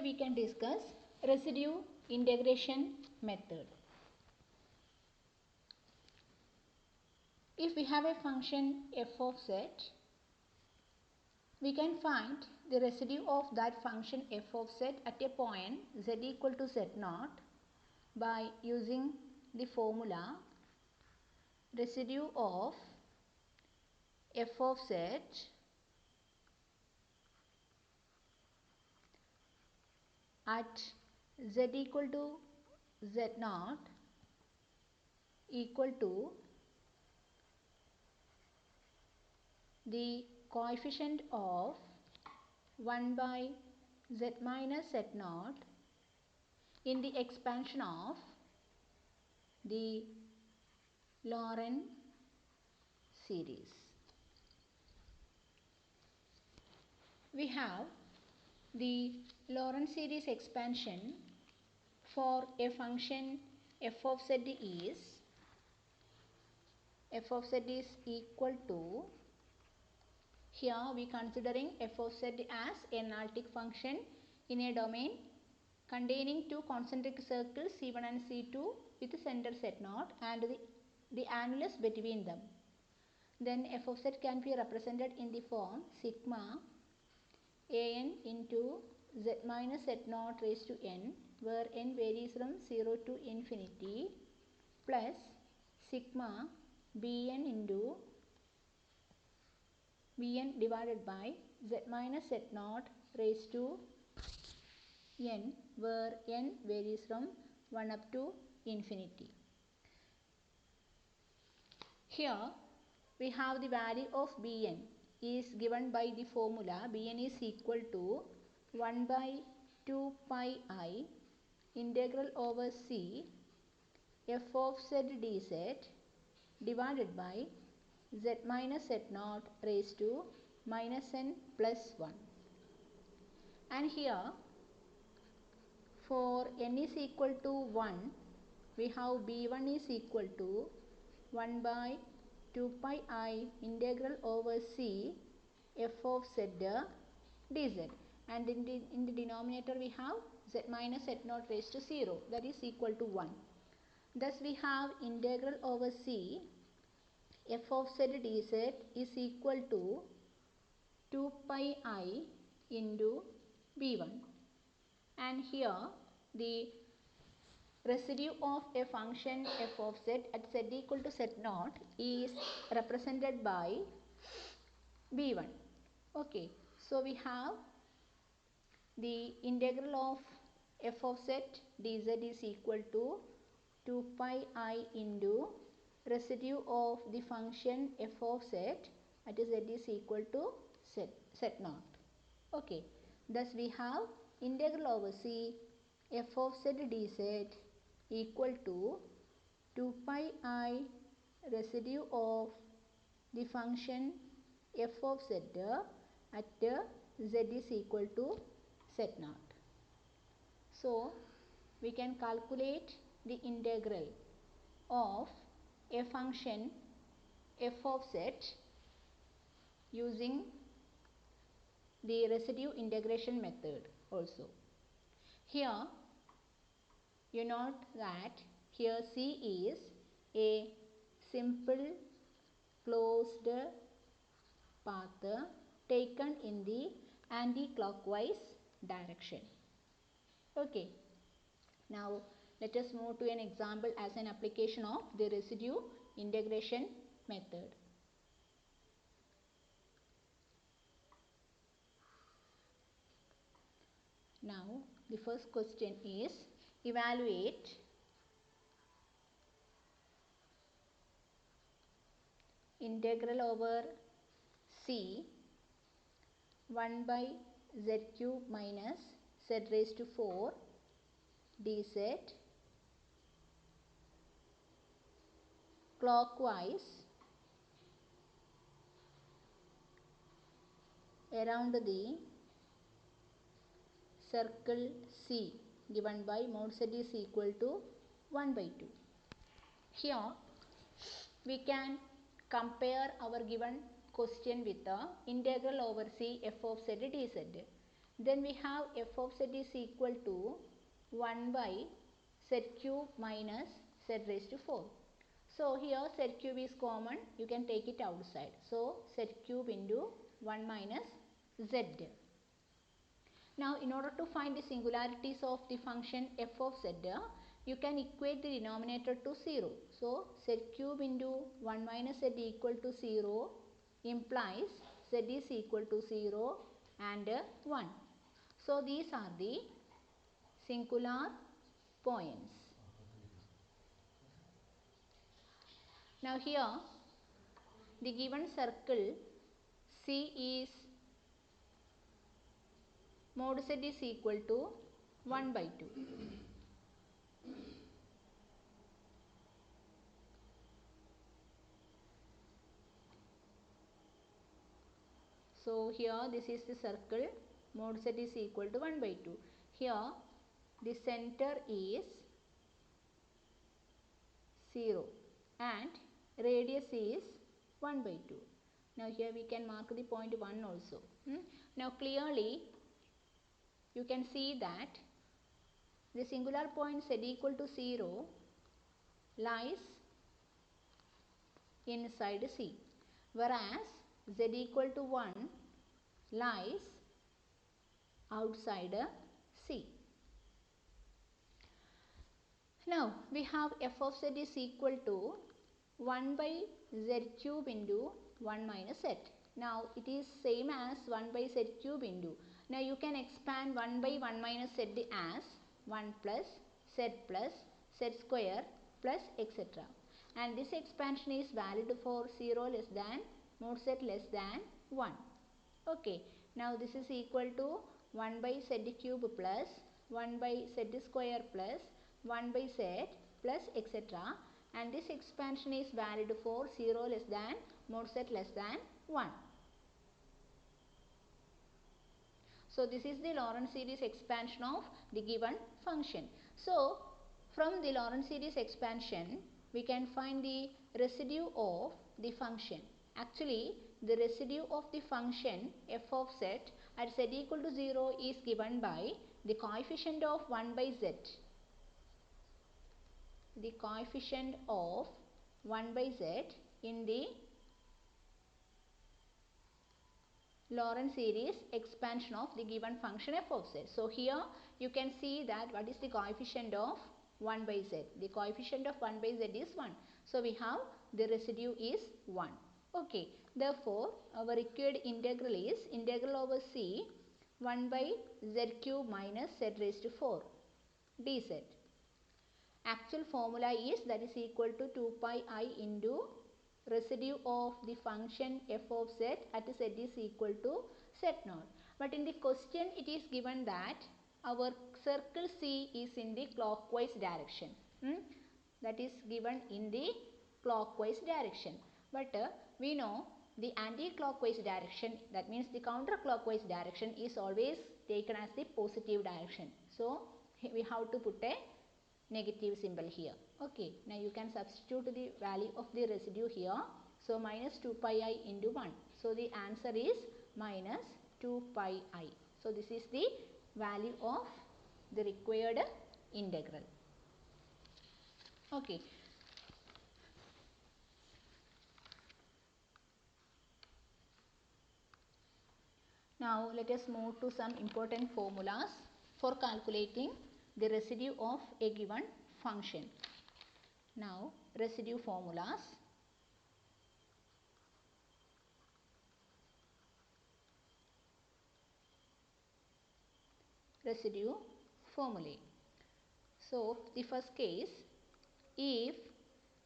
Today we can discuss residue integration method. If we have a function f of z, we can find the residue of that function f of z at a point z equal to z0 by using the formula residue of f of z at z equal to z0 equal to the coefficient of 1 by z minus z0 in the expansion of the Laurent series. We have the Laurent series expansion for a function f of z is equal to, here we considering f of z as an analytic function in a domain containing two concentric circles C1 and C2 with center Z0 and the annulus between them. Then f of z can be represented in the form sigma an into z minus z0 raised to n, where n varies from 0 to infinity, plus sigma bn into bn divided by z minus z0 raised to n, where n varies from 1 up to infinity. Here we have the value of bn is given by the formula bn is equal to 1 by 2 pi I integral over c f of z dz divided by z minus z0 raised to minus n plus 1. And here for n is equal to 1, we have b1 is equal to 1 by 2 pi I integral over c f of z dz, and in the denominator we have z minus z0 raised to 0, that is equal to 1. Thus we have integral over c f of z dz is equal to 2 pi I into b1, and here the residue of a function f of z at z equal to z0 is represented by b1. Okay, so we have the integral of f of z dz is equal to 2 pi I into residue of the function f of z at z is equal to z0. Okay, thus we have integral over c f of z dz equal to 2 pi I residue of the function f of z at z is equal to z0. So we can calculate the integral of a function f of z using the residue integration method also. Here you note that here C is a simple closed path taken in the anti-clockwise direction. Okay, now let us move to an example as an application of the residue integration method. Now the first question is evaluate integral over c 1 by z cube minus z raised to 4 dz clockwise around the circle C given by mod z is equal to 1 by 2. Here we can compare our given question with the integral over c f of z dz. Then we have f of z is equal to 1 by z cube minus z raised to 4. So here z cube is common, you can take it outside. So z cube into 1 minus z. Now in order to find the singularities of the function f of z, you can equate the denominator to 0. So z cube into 1 minus z equal to 0 implies z is equal to 0 and 1. So these are the singular points. Now here the given circle C is mod z is equal to 1 by 2. So here this is the circle, mod z is equal to 1 by 2. Here the center is 0 and radius is 1 by 2. Now here we can mark the point 1 also. Now clearly you can see that the singular point z equal to 0 lies inside C, whereas z equal to 1 lies outside C. Now we have f of z is equal to 1 by z cube into 1 minus z. Now it is same as 1 by z cube into. Now you can expand 1 by 1 minus z as 1 plus z square plus etc. And this expansion is valid for 0 less than mod z less than 1. Okay. Now this is equal to 1 by z cube plus 1 by z square plus 1 by z plus etc. And this expansion is valid for 0 less than mod z less than 1. So this is the Lorentz series expansion of the given function. So from the Lorentz series expansion we can find the residue of the function. Actually the residue of the function f of z at z equal to 0 is given by the coefficient of 1 by z. The coefficient of 1 by z in the Lorentz series expansion of the given function f of z. So here you can see that what is the coefficient of 1 by z. The coefficient of 1 by z is 1. So we have the residue is 1. Okay. Therefore our required integral is integral over c 1 by z cube minus z raised to 4 dz. Actual formula is that is equal to 2 pi I into residue of the function f of z at z is equal to z0. But in the question it is given that our circle C is in the clockwise direction. That is given in the clockwise direction. But we know the anti-clockwise direction, that means the counterclockwise direction is always taken as the positive direction. So we have to put a negative symbol here. Okay, now you can substitute the value of the residue here. So minus 2 pi I into 1. So the answer is minus 2 pi I. So this is the value of the required integral. Okay. Now let us move to some important formulas for calculating the residue of a given function. Now residue formulas. Residue formulae. So the first case, if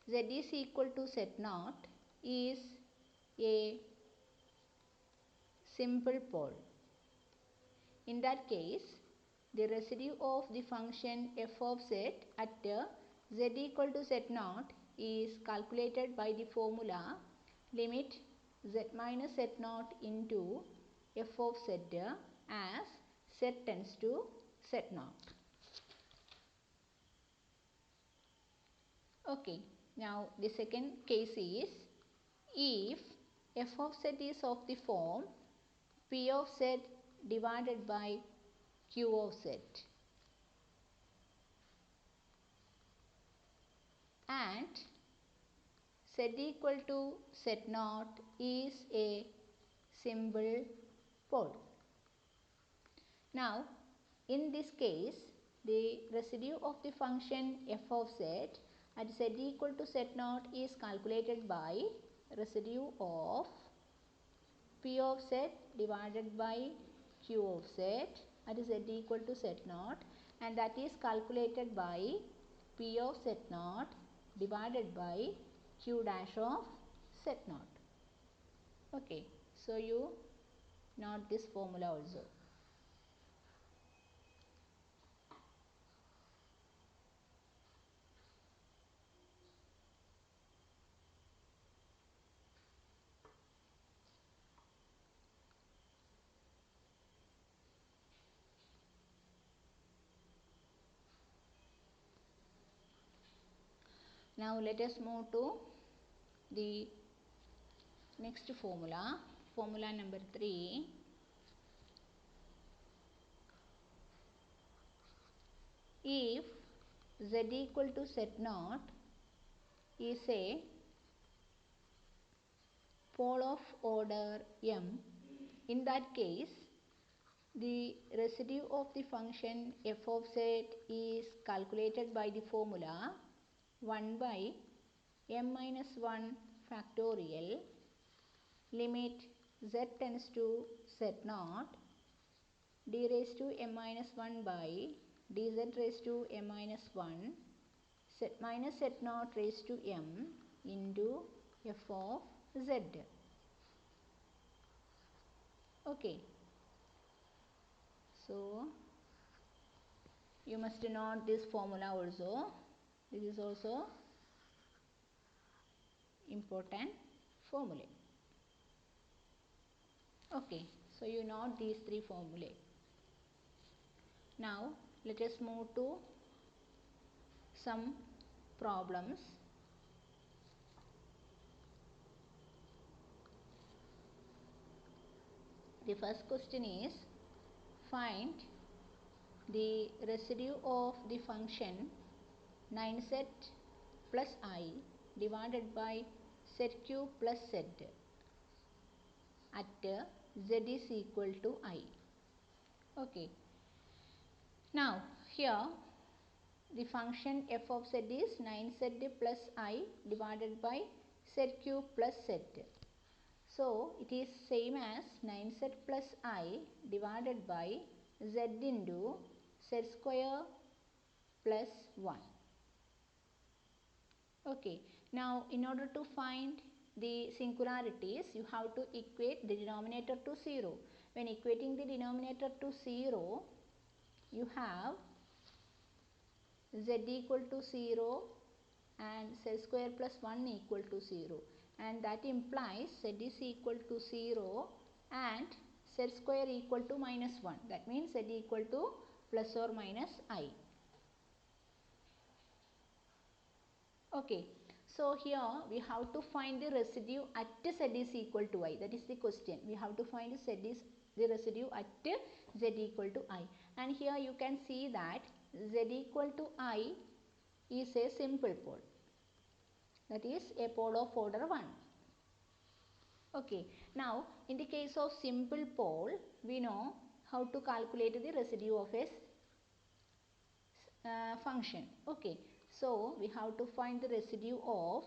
z is equal to z0 is a simple pole, in that case the residue of the function f of z at z equal to z0 is calculated by the formula limit z minus z0 into f of z as z tends to z0. Okay, now the second case is if f of z is of the form p of z divided by Q of Z. And Z equal to Z naught is a simple pole. Now, in this case, the residue of the function f of z at z equal to z naught is calculated by residue of p of z divided by q of z at z equal to z naught, and that is calculated by p of z naught divided by q dash of z naught. Okay, so you note this formula also. Now let us move to the next formula, formula number 3. If z equal to z naught is a pole of order m, in that case the residue of the function f of z is calculated by the formula 1 by m minus 1 factorial limit z tends to z naught d raised to m minus 1 by dz raised to m minus 1 z minus z naught raised to m into f of z. Okay, so you must note this formula also. This is also important formulae. Okay, so you note these three formulae. Now let us move to some problems. The first question is, find the residue of the function 9z plus I divided by z cube plus z at z is equal to I. Okay. Now here the function f of z is 9z plus I divided by z cube plus z. So it is same as 9z plus I divided by z into z square plus 1. Okay. Now in order to find the singularities, you have to equate the denominator to 0. When equating the denominator to 0, you have z equal to 0 and z square plus 1 equal to 0, and that implies z is equal to 0 and z square equal to minus 1. That means z equal to plus or minus I. Okay, so here we have to find the residue at z is equal to I. That is the question. We have to find the residue at z equal to I, and here you can see that z equal to I is a simple pole. That is a pole of order 1. Okay, now in the case of simple pole, we know how to calculate the residue of a function. Okay, so we have to find the residue of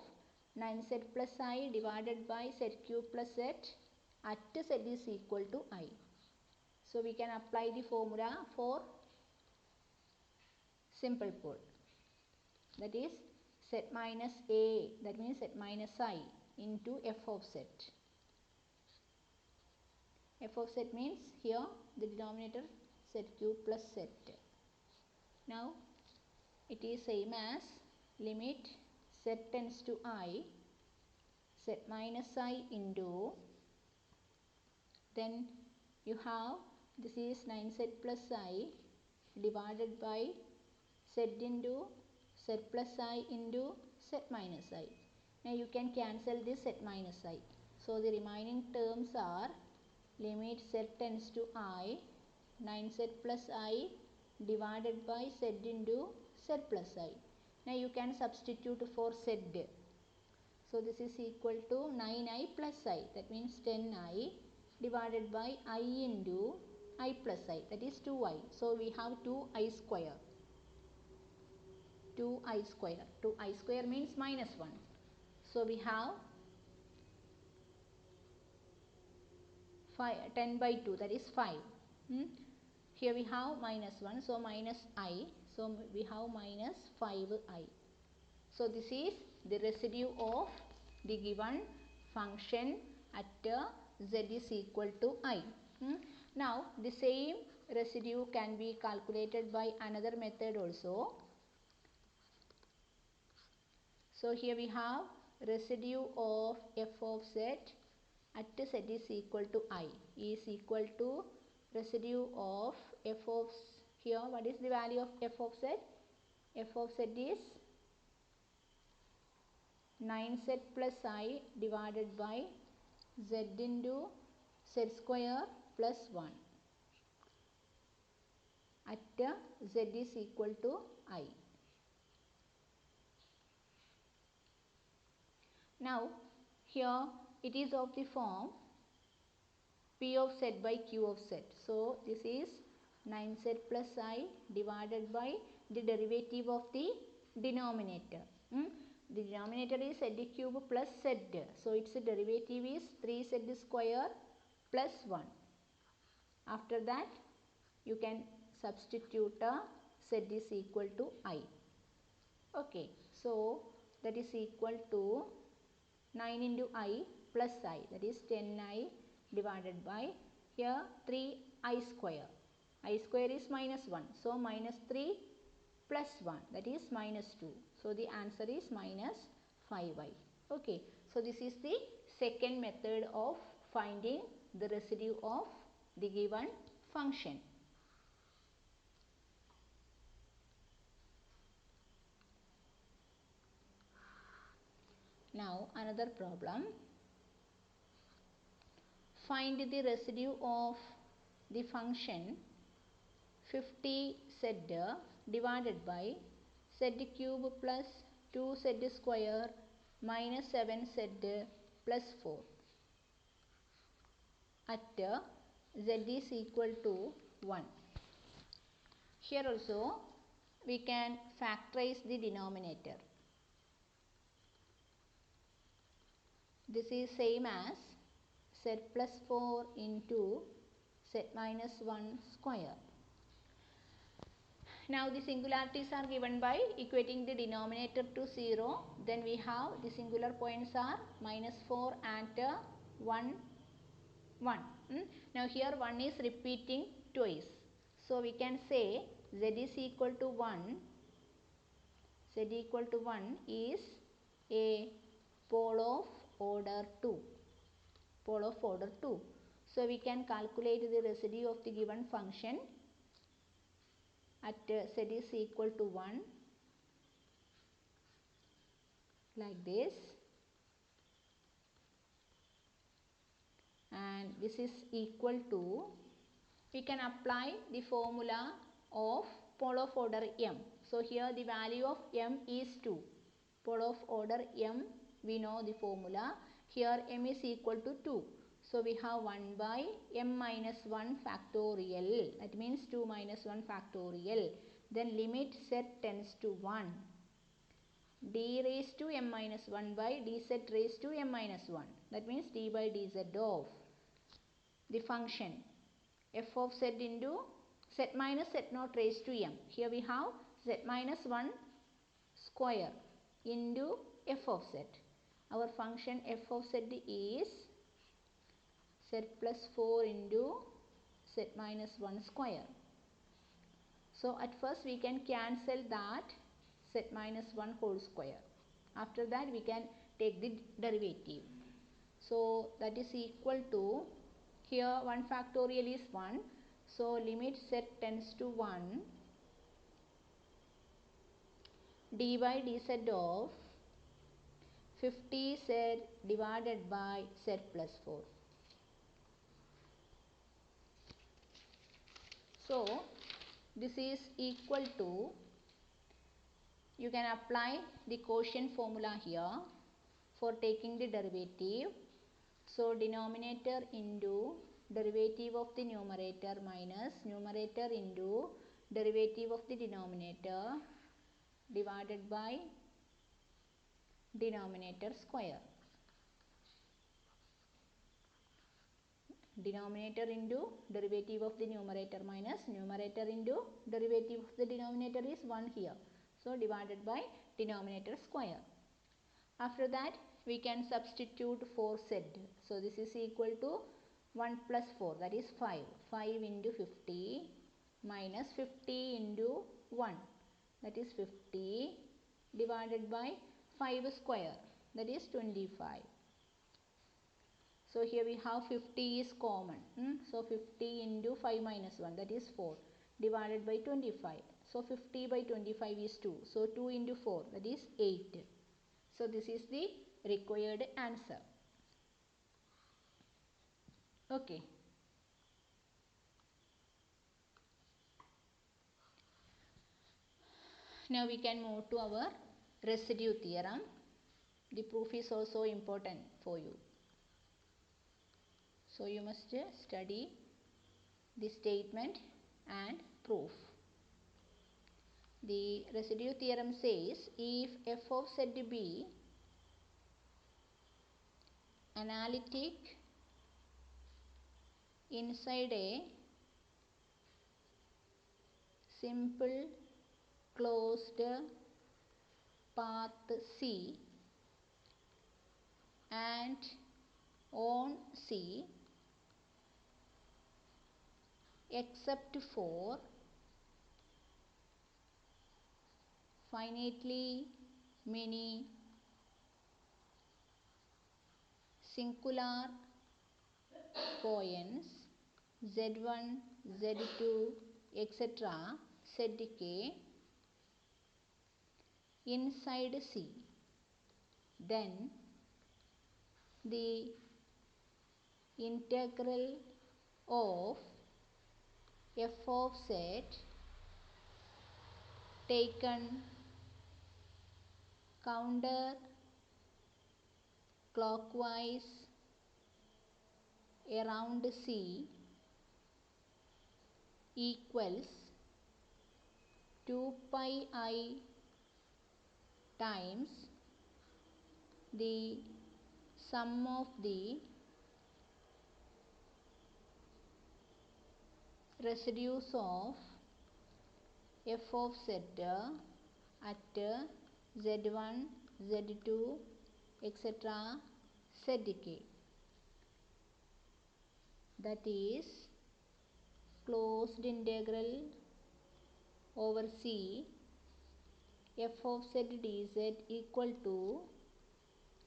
9z plus I divided by z cube plus z at z is equal to I. So we can apply the formula for simple pole. That is z minus a, that means z minus I into f of z. F of z means here the denominator z cube plus z. Now it is same as limit z tends to I, z minus I into, then you have this is 9z plus I divided by z into z plus I into z minus I. Now you can cancel this z minus I. So the remaining terms are limit z tends to I, 9z plus I divided by z into z plus I. Now you can substitute for z. So this is equal to 9I plus I, that means 10I divided by I into I plus I, that is 2I. So we have 2I square. 2I square. 2I square means minus 1. So we have 10 by 2, that is 5. Here we have minus 1, so minus I. So we have minus 5I. So this is the residue of the given function at z is equal to I. Now the same residue can be calculated by another method also. So here we have residue of f of z at z is equal to I is equal to residue of f of, here what is the value of f of z? F of z is 9z plus I divided by z into z square plus 1 at z is equal to I. Now here it is of the form P of z by Q of z. So this is 9z plus I divided by the derivative of the denominator. The denominator is z cube plus z. So its derivative is 3z square plus 1. After that you can substitute z is equal to I. Okay, so that is equal to 9 into I plus I, that is 10I divided by, here 3I square. I square is minus 1. So minus 3 plus 1, that is minus 2. So the answer is minus 5I. Okay, so this is the second method of finding the residue of the given function. Now another problem. Find the residue of the function 50z divided by z cube plus 2z square minus 7z plus 4 at z is equal to 1. Here also we can factorize the denominator. This is same as z plus 4 into z minus 1 square. Now the singularities are given by equating the denominator to 0. Then we have the singular points are minus 4 and 1, 1. Now here 1 is repeating twice. So we can say z is equal to 1. Z equal to 1 is a pole of order 2. Pole of order 2. So we can calculate the residue of the given function at z is equal to 1 like this, and this is equal to, we can apply the formula of pole of order m. So here the value of m is 2. Pole of order m, we know the formula. Here m is equal to 2. So we have 1 by m minus 1 factorial. That means 2 minus 1 factorial. Then limit z tends to 1. D raised to m minus 1 by dz raised to m minus 1. That means d by dz of the function f of z into z minus z naught raised to m. Here we have z minus 1 square into f of z. Our function f of z is z plus 4 into z minus 1 square. So at first we can cancel that z minus 1 whole square. After that we can take the derivative. So that is equal to, here 1 factorial is 1. So limit z tends to 1, d by dz of 50z divided by z plus 4. So this is equal to, you can apply the quotient formula here for taking the derivative. So denominator into derivative of the numerator minus numerator into derivative of the denominator divided by denominator square. Denominator into derivative of the numerator minus numerator into derivative of the denominator is 1 here. So divided by denominator square. After that we can substitute for z. So this is equal to 1 plus 4, that is 5. 5 into 50 minus 50 into 1, that is 50, divided by 5 square, that is 25. So here we have 50 is common. So 50 into 5 minus 1, that is 4, divided by 25. So 50 by 25 is 2. So 2 into 4, that is 8. So this is the required answer. Okay. Now we can move to our residue theorem. The proof is also important for you. So you must study the statement and proof. The residue theorem says if f of z be analytic inside a simple closed path C and on C except for finitely many singular points z1, z2, etc. zk inside C, then the integral of f of z taken counter clockwise around C equals 2 pi I times the sum of the residues of f of z at z1, z2, etc. zk. That is closed integral over C f of z dz equal to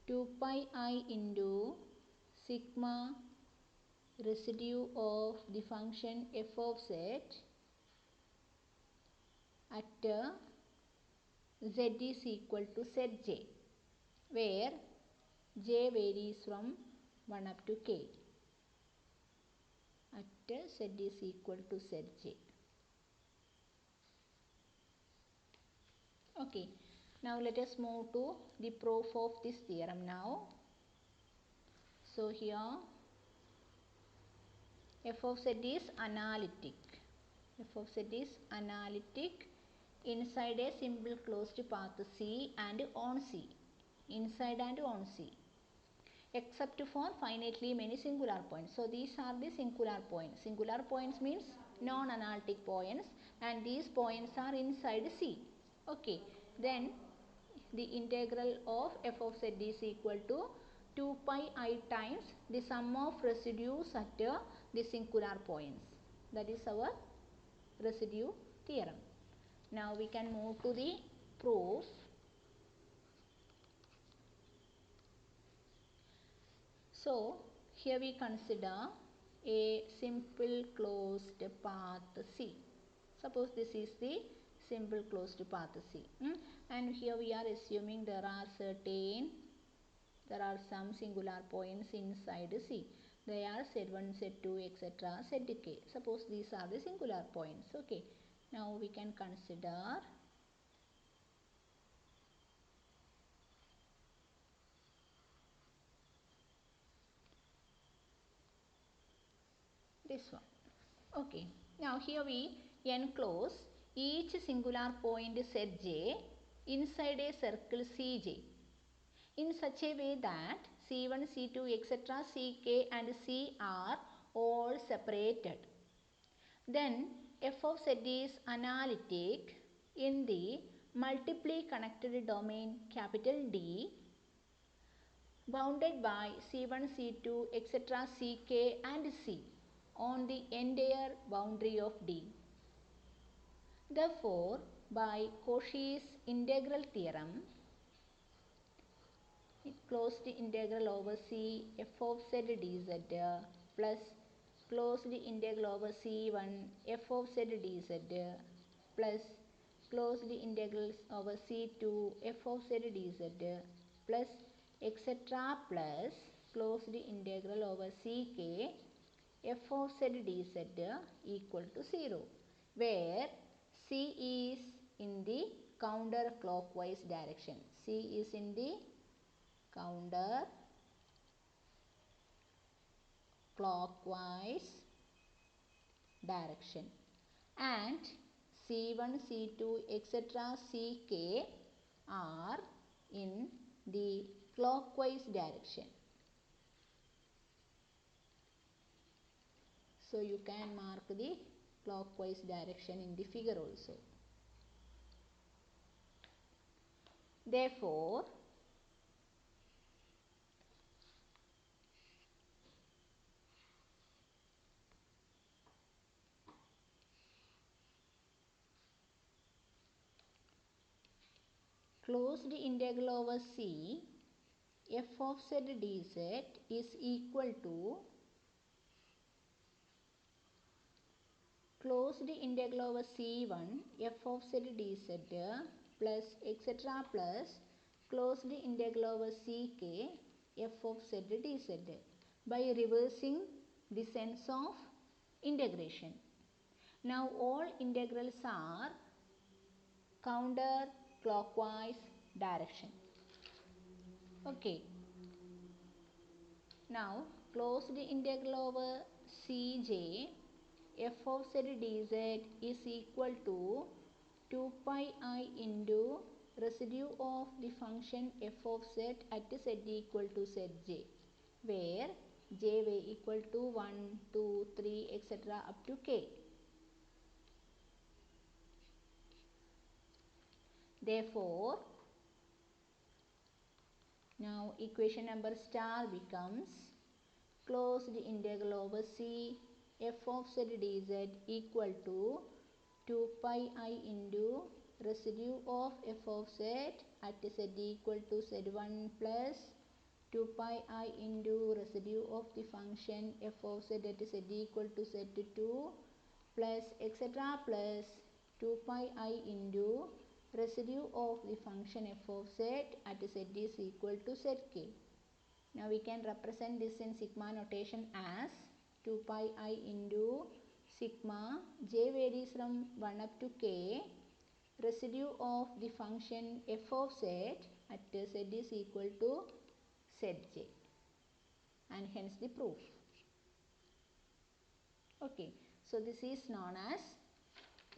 2 pi I into sigma residue of the function f of z at z is equal to zj, where j varies from 1 up to k, at z is equal to zj. Okay, now let us move to the proof of this theorem now. So here f of z is analytic. F of z is analytic inside a simple closed path C and on C. Inside and on C. Except for finitely many singular points. So these are the singular points. Singular points means non-analytic points, and these points are inside C. Okay. Then the integral of f of z is equal to 2 pi I times the sum of residues at the singular points. That is our residue theorem. Now we can move to the proof. So here we consider a simple closed path C. Suppose this is the simple closed path C. And here we are assuming there are some singular points inside C. They are Z1, Z2, etc. Zk. Suppose these are the singular points. Okay. Now we can consider this one. Okay. Now here we enclose each singular point Zj inside a circle Cj in such a way that C1, C2, etc., Ck and C are all separated. Then f of z is analytic in the multiply connected domain capital D bounded by C1, C2, etc., Ck and C on the entire boundary of D. Therefore, by Cauchy's integral theorem, it closed integral over C f of z dz plus closed integral over C1 f of z dz plus closed integrals over C2 f of z dz plus etc. plus closed integral over Ck f of z dz equal to 0, where C is in the counterclockwise direction. C is in the counter clockwise direction and C1, C2, etc. Ck are in the clockwise direction. So you can mark the clockwise direction in the figure also. Therefore, closed integral over C f of z dz is equal to closed integral over C1 f of z dz plus etc. plus closed integral over Ck f of z dz by reversing the sense of integration. Now all integrals are counterclockwise direction. Okay. Now closed integral over Cj f of z dz is equal to 2 pi I into residue of the function f of z at z equal to zj, where j way equal to 1, 2, 3, etc. up to k. Therefore, now equation number star becomes closed integral over C f of z dz equal to 2 pi I into residue of f of z at z equal to z1 plus 2 pi I into residue of the function f of z at z equal to z2 plus etc. plus 2 pi I into residue of the function f of z at z is equal to zk. Now we can represent this in sigma notation as 2 pi I into sigma j varies from 1 up to k residue of the function f of z at z is equal to zj, and hence the proof. Okay, so this is known as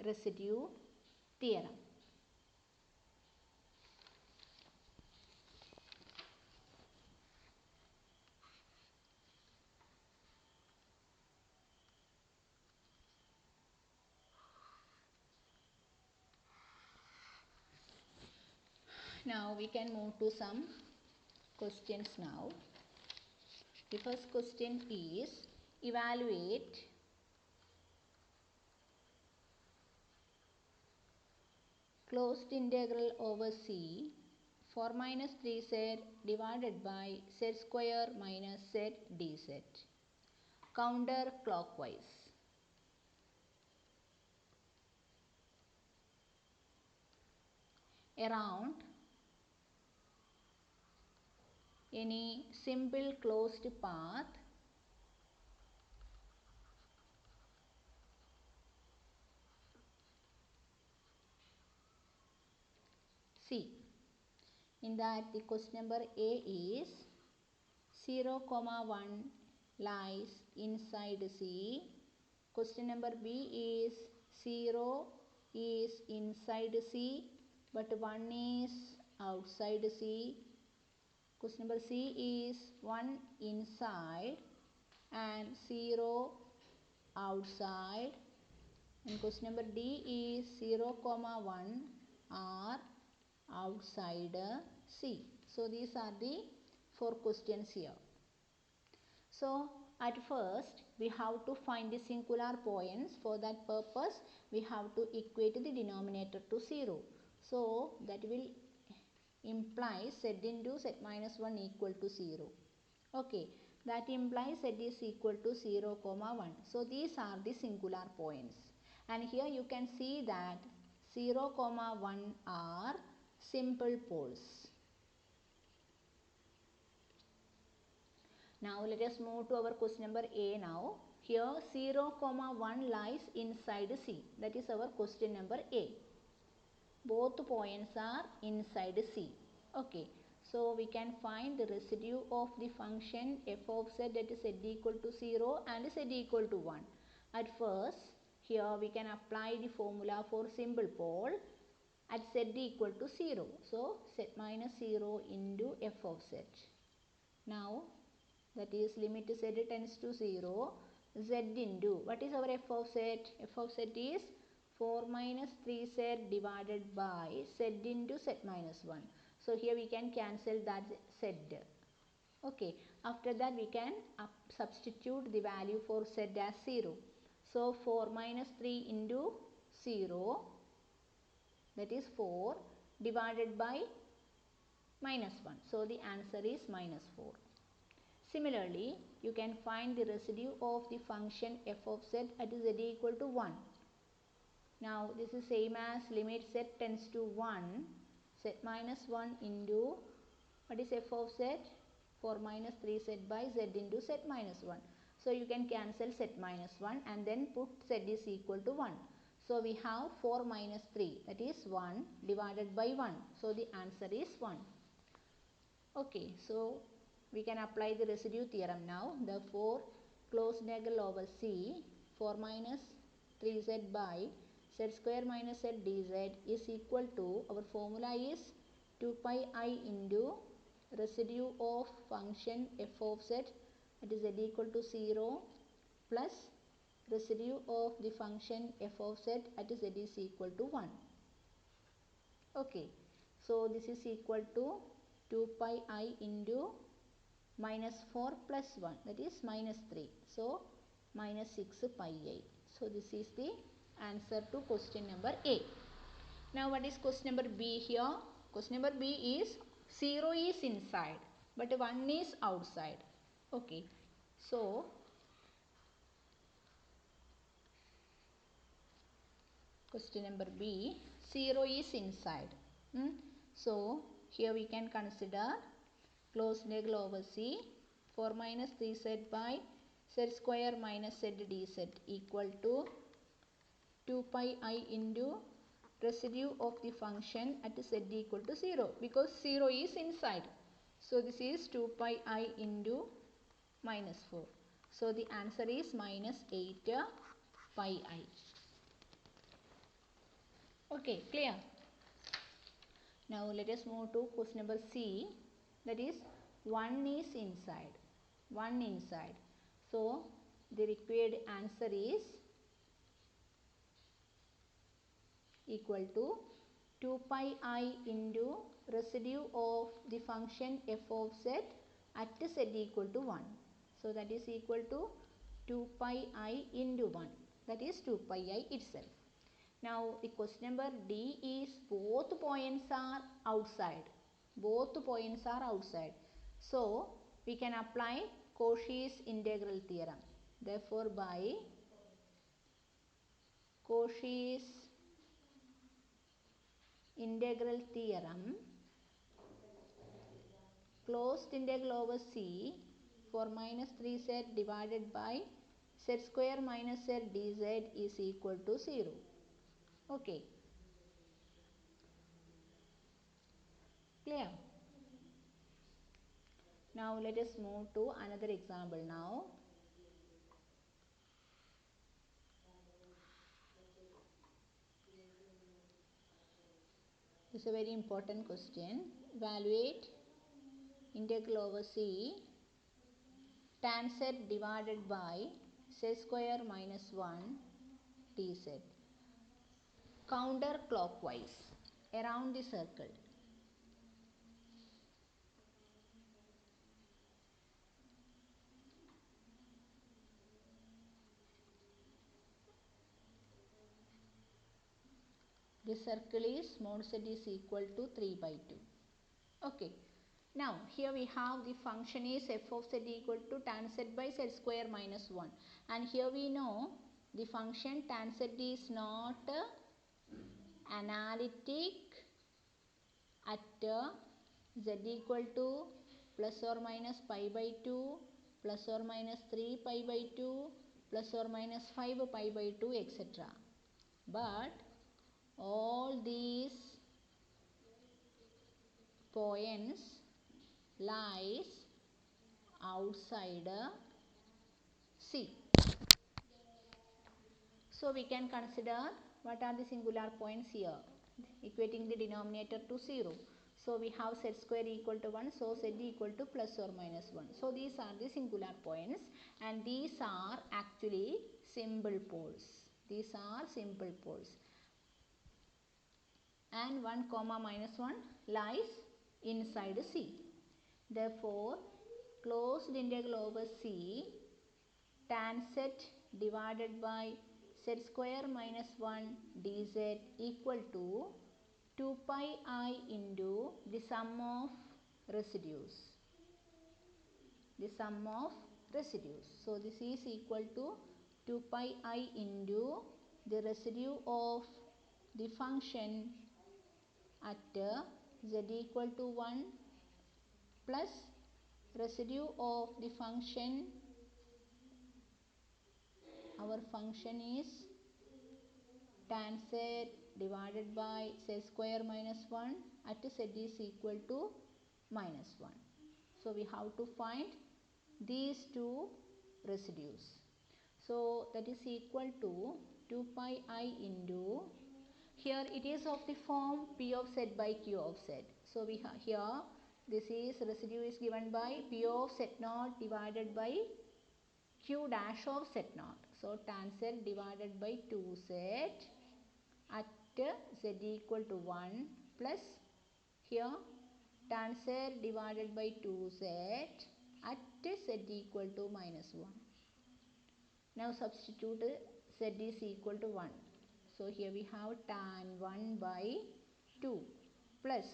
residue theorem. Now we can move to some questions now. The first question is evaluate closed integral over C for minus 3z divided by z square minus z dz counterclockwise. Around any simple closed path C. In that the question number A is 0, 1 lies inside C. Question number B is 0 is inside C but 1 is outside C. Question number C is 1 inside and 0 outside. And question number D is 0, 1 are outside C. So these are the 4 questions here. So at first we have to find the singular points. For that purpose we have to equate the denominator to 0. So that will imply z into z minus 1 equal to 0. Okay, that implies z is equal to 0, 1. So these are the singular points. And here you can see that 0, 1 are simple poles. Now let us move to our question number A now. Here 0, 1 lies inside C. That is our question number A. Both points are inside C. Okay. So we can find the residue of the function f of z at z equal to 0 and z equal to 1. At first here we can apply the formula for simple pole at z equal to 0. So z minus 0 into f of z. Now that is limit z tends to 0, z into, what is our f of z? F of z is 4 minus 3z divided by z into z minus 1. So here we can cancel that z. Okay, after that we can substitute the value for z as 0. So 4 minus 3 into 0, that is 4 divided by minus 1. So the answer is minus 4. Similarly, you can find the residue of the function f of z at z equal to 1. Now this is same as limit z tends to 1, z minus 1 into, what is f of z? 4 minus 3z by z into z minus 1. So you can cancel z minus 1 and then put z is equal to 1. So we have 4 minus 3, that is 1 divided by 1. So the answer is 1. Okay, so we can apply the residue theorem now. Therefore, closed integral over C 4 minus 3z by z square minus z dz is equal to, our formula is 2 pi I into residue of function f of z at z equal to 0 plus residue of the function f of z at z is equal to 1. Okay, so this is equal to 2 pi I into minus 4 plus 1, that is minus 3. So minus 6 pi I. So this is the answer to question number A. Now what is question number B here? Question number B is 0 is inside but 1 is outside. Okay, so question number B, 0 is inside. So here we can consider closed integral over C 4 minus 3z by z square minus z dz equal to 2 pi I into residue of the function at z equal to 0, because 0 is inside. So this is 2 pi I into minus 4. So the answer is minus 8 pi I. Okay, clear? Now let us move to question number C, that is 1 is inside. 1 inside. So the required answer is equal to 2 pi I into residue of the function f of z at z equal to 1. So that is equal to 2 pi I into 1. That is 2 pi I itself. Now the question number D is both points are outside. Both points are outside. So we can apply Cauchy's integral theorem. Therefore by Cauchy's integral theorem, closed integral over C 4 minus 3z divided by z square minus z dz is equal to 0. Okay. Clear? Now let us move to another example now. This is a very important question. Evaluate integral over C tan z divided by z square minus 1 dz counterclockwise around the circle. The circle is mod z is equal to 3 by 2. Okay. Now here we have the function is f of z equal to tan z by z square minus 1. And here we know the function tan z is not analytic at z equal to plus or minus pi by 2, plus or minus 3 pi by 2, plus or minus 5 pi by 2, etc. But all these points lies outside C. So we can consider what are the singular points here, equating the denominator to 0. So we have z square equal to 1, so z equal to plus or minus 1. So these are the singular points and these are actually simple poles. These are simple poles. And 1 comma minus 1 lies inside C. Therefore, closed integral over C tan z divided by z square minus 1 dz equal to 2 pi I into the sum of residues. The sum of residues. So this is equal to 2 pi I into the residue of the function at z equal to 1 plus residue of the function. Our function is tan z divided by z square minus 1 at z is equal to minus 1. So we have to find these two residues. So that is equal to 2 pi I into, here it is of the form P of z by Q of z. So we have here this is residue is given by P of z naught divided by Q dash of z naught. So tan z divided by 2z at z equal to 1 plus here tan z divided by 2z at z equal to minus 1. Now substitute z is equal to 1. So here we have tan 1 by 2 plus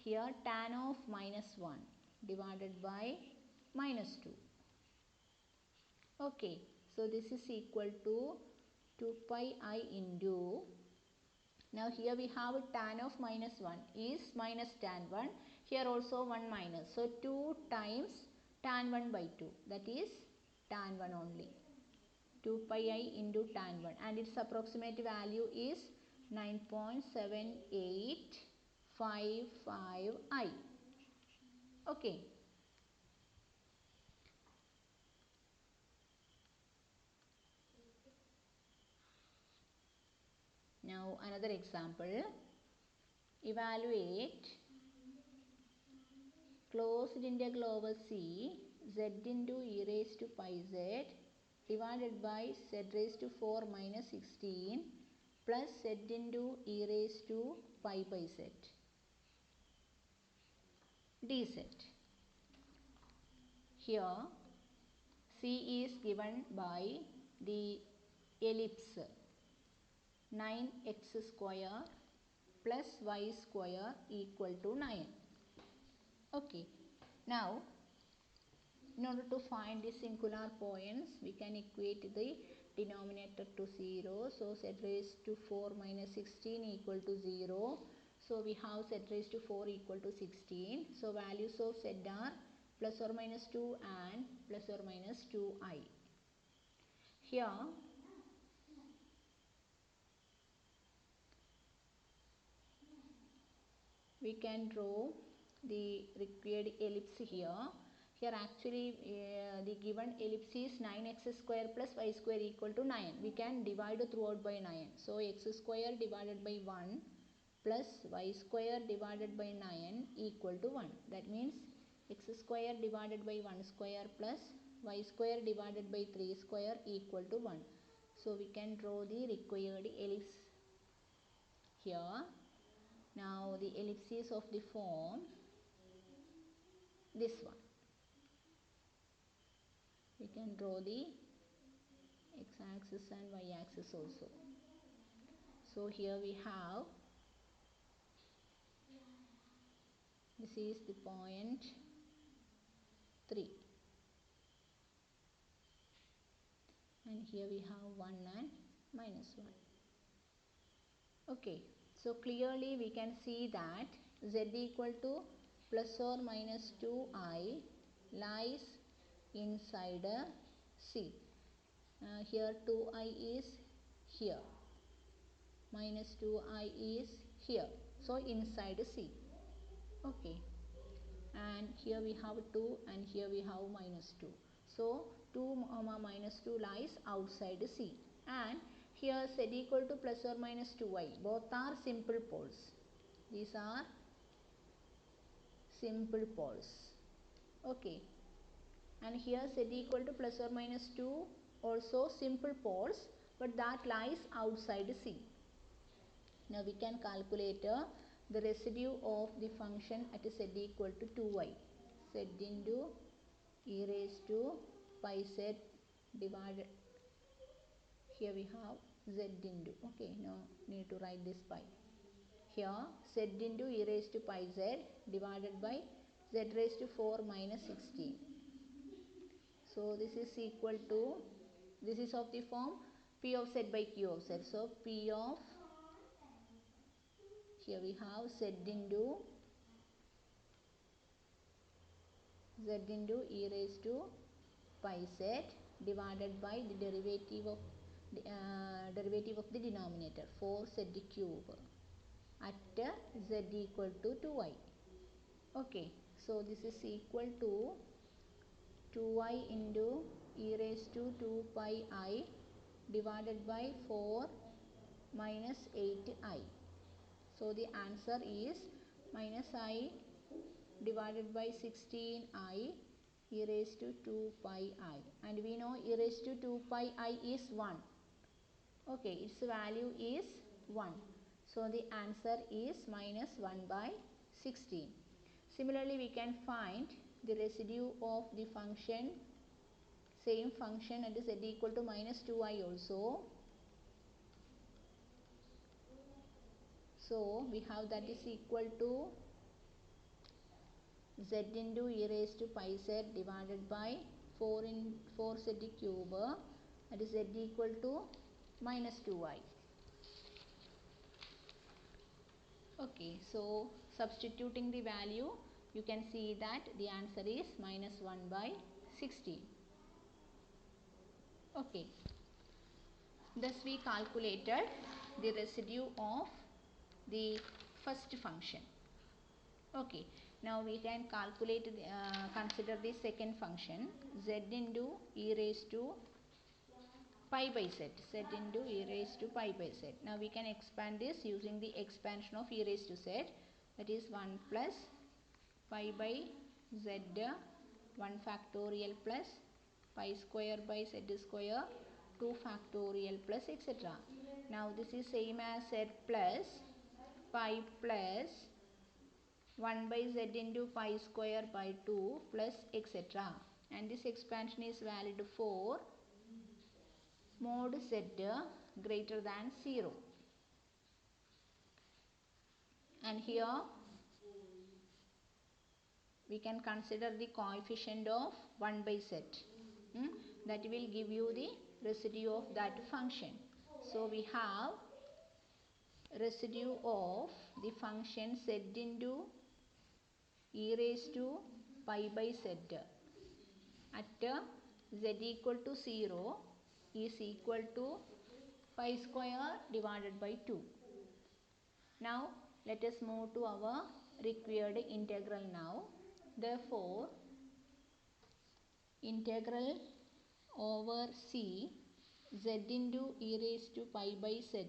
here tan of minus 1 divided by minus 2. Okay, so this is equal to 2 pi I into, now here we have tan of minus 1 is minus tan 1, here also 1 minus, so 2 times tan 1 by 2, that is tan 1 only, 2 pi I into tan 1, and its approximate value is 9.7855 I. Okay. Now another example. Evaluate closed integral over C z into e raised to pi z divided by z raised to 4 minus 16 plus z into e raised to pi by z dz. Here C is given by the ellipse 9x square plus y square equal to 9. Okay. Now, in order to find the singular points, we can equate the denominator to 0. So, z raised to 4 minus 16 equal to 0. So, we have z raised to 4 equal to 16. So, values of z are plus or minus 2 and plus or minus 2i. Here, we can draw the required ellipse here. Here actually the given ellipse is 9x square plus y square equal to 9. We can divide throughout by 9. So x square divided by 1 plus y square divided by 9 equal to 1. That means x square divided by 1 square plus y square divided by 3 square equal to 1. So we can draw the required ellipse here. Now the ellipse is of the form this one. We can draw the x-axis and y-axis also. So here we have, this is the point 3 and here we have 1 and minus 1. Okay, so clearly we can see that z equal to plus or minus 2i lies inside a C. Here 2i is here, minus 2i is here, so inside C. Okay, and here we have 2 and here we have minus 2. So 2 minus 2 lies outside C, and here z equal to plus or minus 2i. Both are simple poles. These are simple poles. Okay, and here z equal to plus or minus 2 also simple poles, but that lies outside C. Now we can calculate the residue of the function at z equal to 2i. Z into e raised to pi z divided, here we have z into, okay, now need to write this pi. Here z into e raised to pi z divided by z raised to 4 minus 16. So this is equal to, this is of the form p of z by q of z. So p of, here we have z into e raised to pi z divided by the derivative of the denominator 4z cube at z equal to 2i. Okay, so this is equal to 2i into e raised to 2 pi I divided by 4 minus 8i. So the answer is minus I divided by 16i e raised to 2 pi I, and we know e raised to 2 pi I is 1. Okay, its value is 1. So the answer is minus 1 by 16. Similarly, we can find the residue of the function, same function at z equal to minus 2i also. So we have that is equal to z into e raised to pi z divided by 4z cube, that is z equal to minus 2i. Okay, so substituting the value, you can see that the answer is minus 1 by 16. Okay, thus we calculated the residue of the first function. Okay, now we can calculate, consider the second function, z into e raised to pi by z, z into e raised to pi by z. Now we can expand this using the expansion of e raised to z, that is 1 plus pi by z 1 factorial plus pi square by z square 2 factorial plus etc. Now this is same as z plus pi plus 1 by z into pi square by 2 plus etc. And this expansion is valid for mod z greater than 0. And here we can consider the coefficient of 1 by z. That will give you the residue of that function. So we have residue of the function z into e raised to pi by z at z equal to 0 is equal to pi square divided by 2. Now let us move to our required integral now. Therefore, integral over c z into e raised to pi by z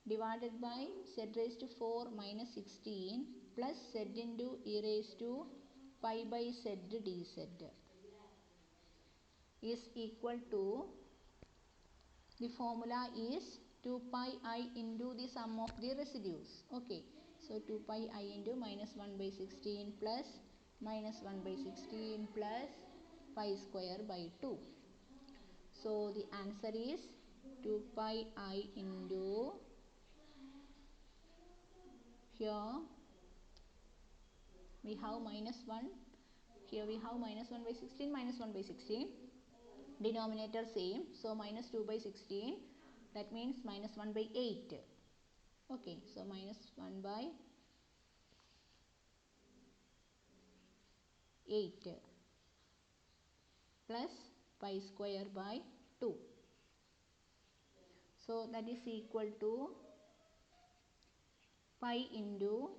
divided by z raised to 4 minus 16 plus z into e raised to pi by z dz is equal to, the formula is 2 pi I into the sum of the residues. Okay, so 2 pi I into minus 1 by 16 plus minus 1 by 16 plus pi square by 2. So the answer is 2 pi I into, here we have minus 1, here we have minus 1 by 16, minus 1 by 16, denominator same, so minus 2 by 16, that means minus 1 by 8. Okay, so minus 1 by 8 plus pi square by 2. So that is equal to pi into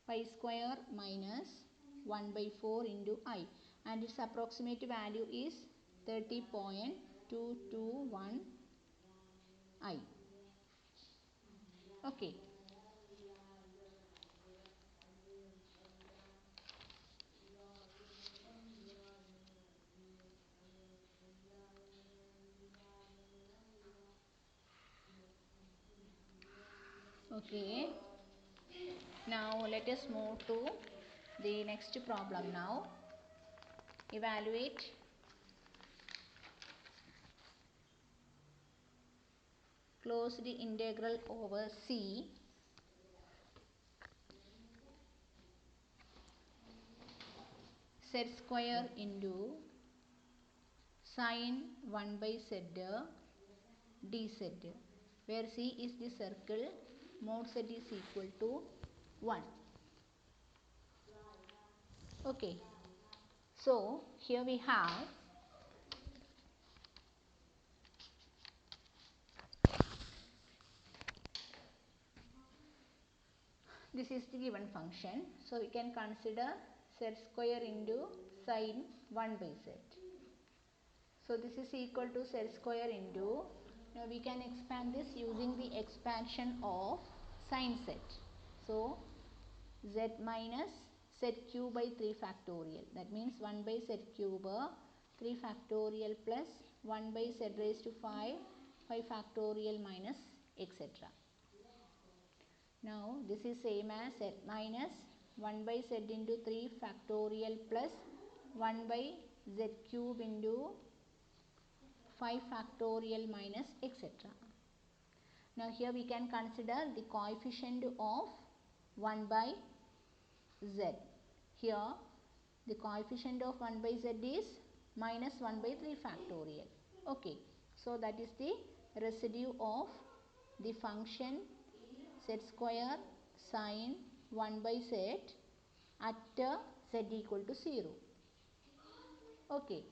pi square minus 1 by 4 into I, and its approximate value is 30.221 I. Okay. Okay. Now let us move to the next problem now. Evaluate closed integral over C z square into sine 1 by z dz, where C is the circle, mod z is equal to 1. Okay, so here we have this is the given function, so we can consider z square into sine 1 by z. So this is equal to z square into, now we can expand this using the expansion of sine z. So z minus z cube by 3 factorial, that means 1 by z cube 3 factorial plus 1 by z raised to 5 factorial minus etc. Now this is same as z minus 1 by z into 3 factorial plus 1 by z cube into 5 factorial minus etc. Now here we can consider the coefficient of 1 by z. Here the coefficient of 1 by z is minus 1 by 3 factorial. Okay, so that is the residue of the function z square sine 1 by z at z equal to 0. Okay,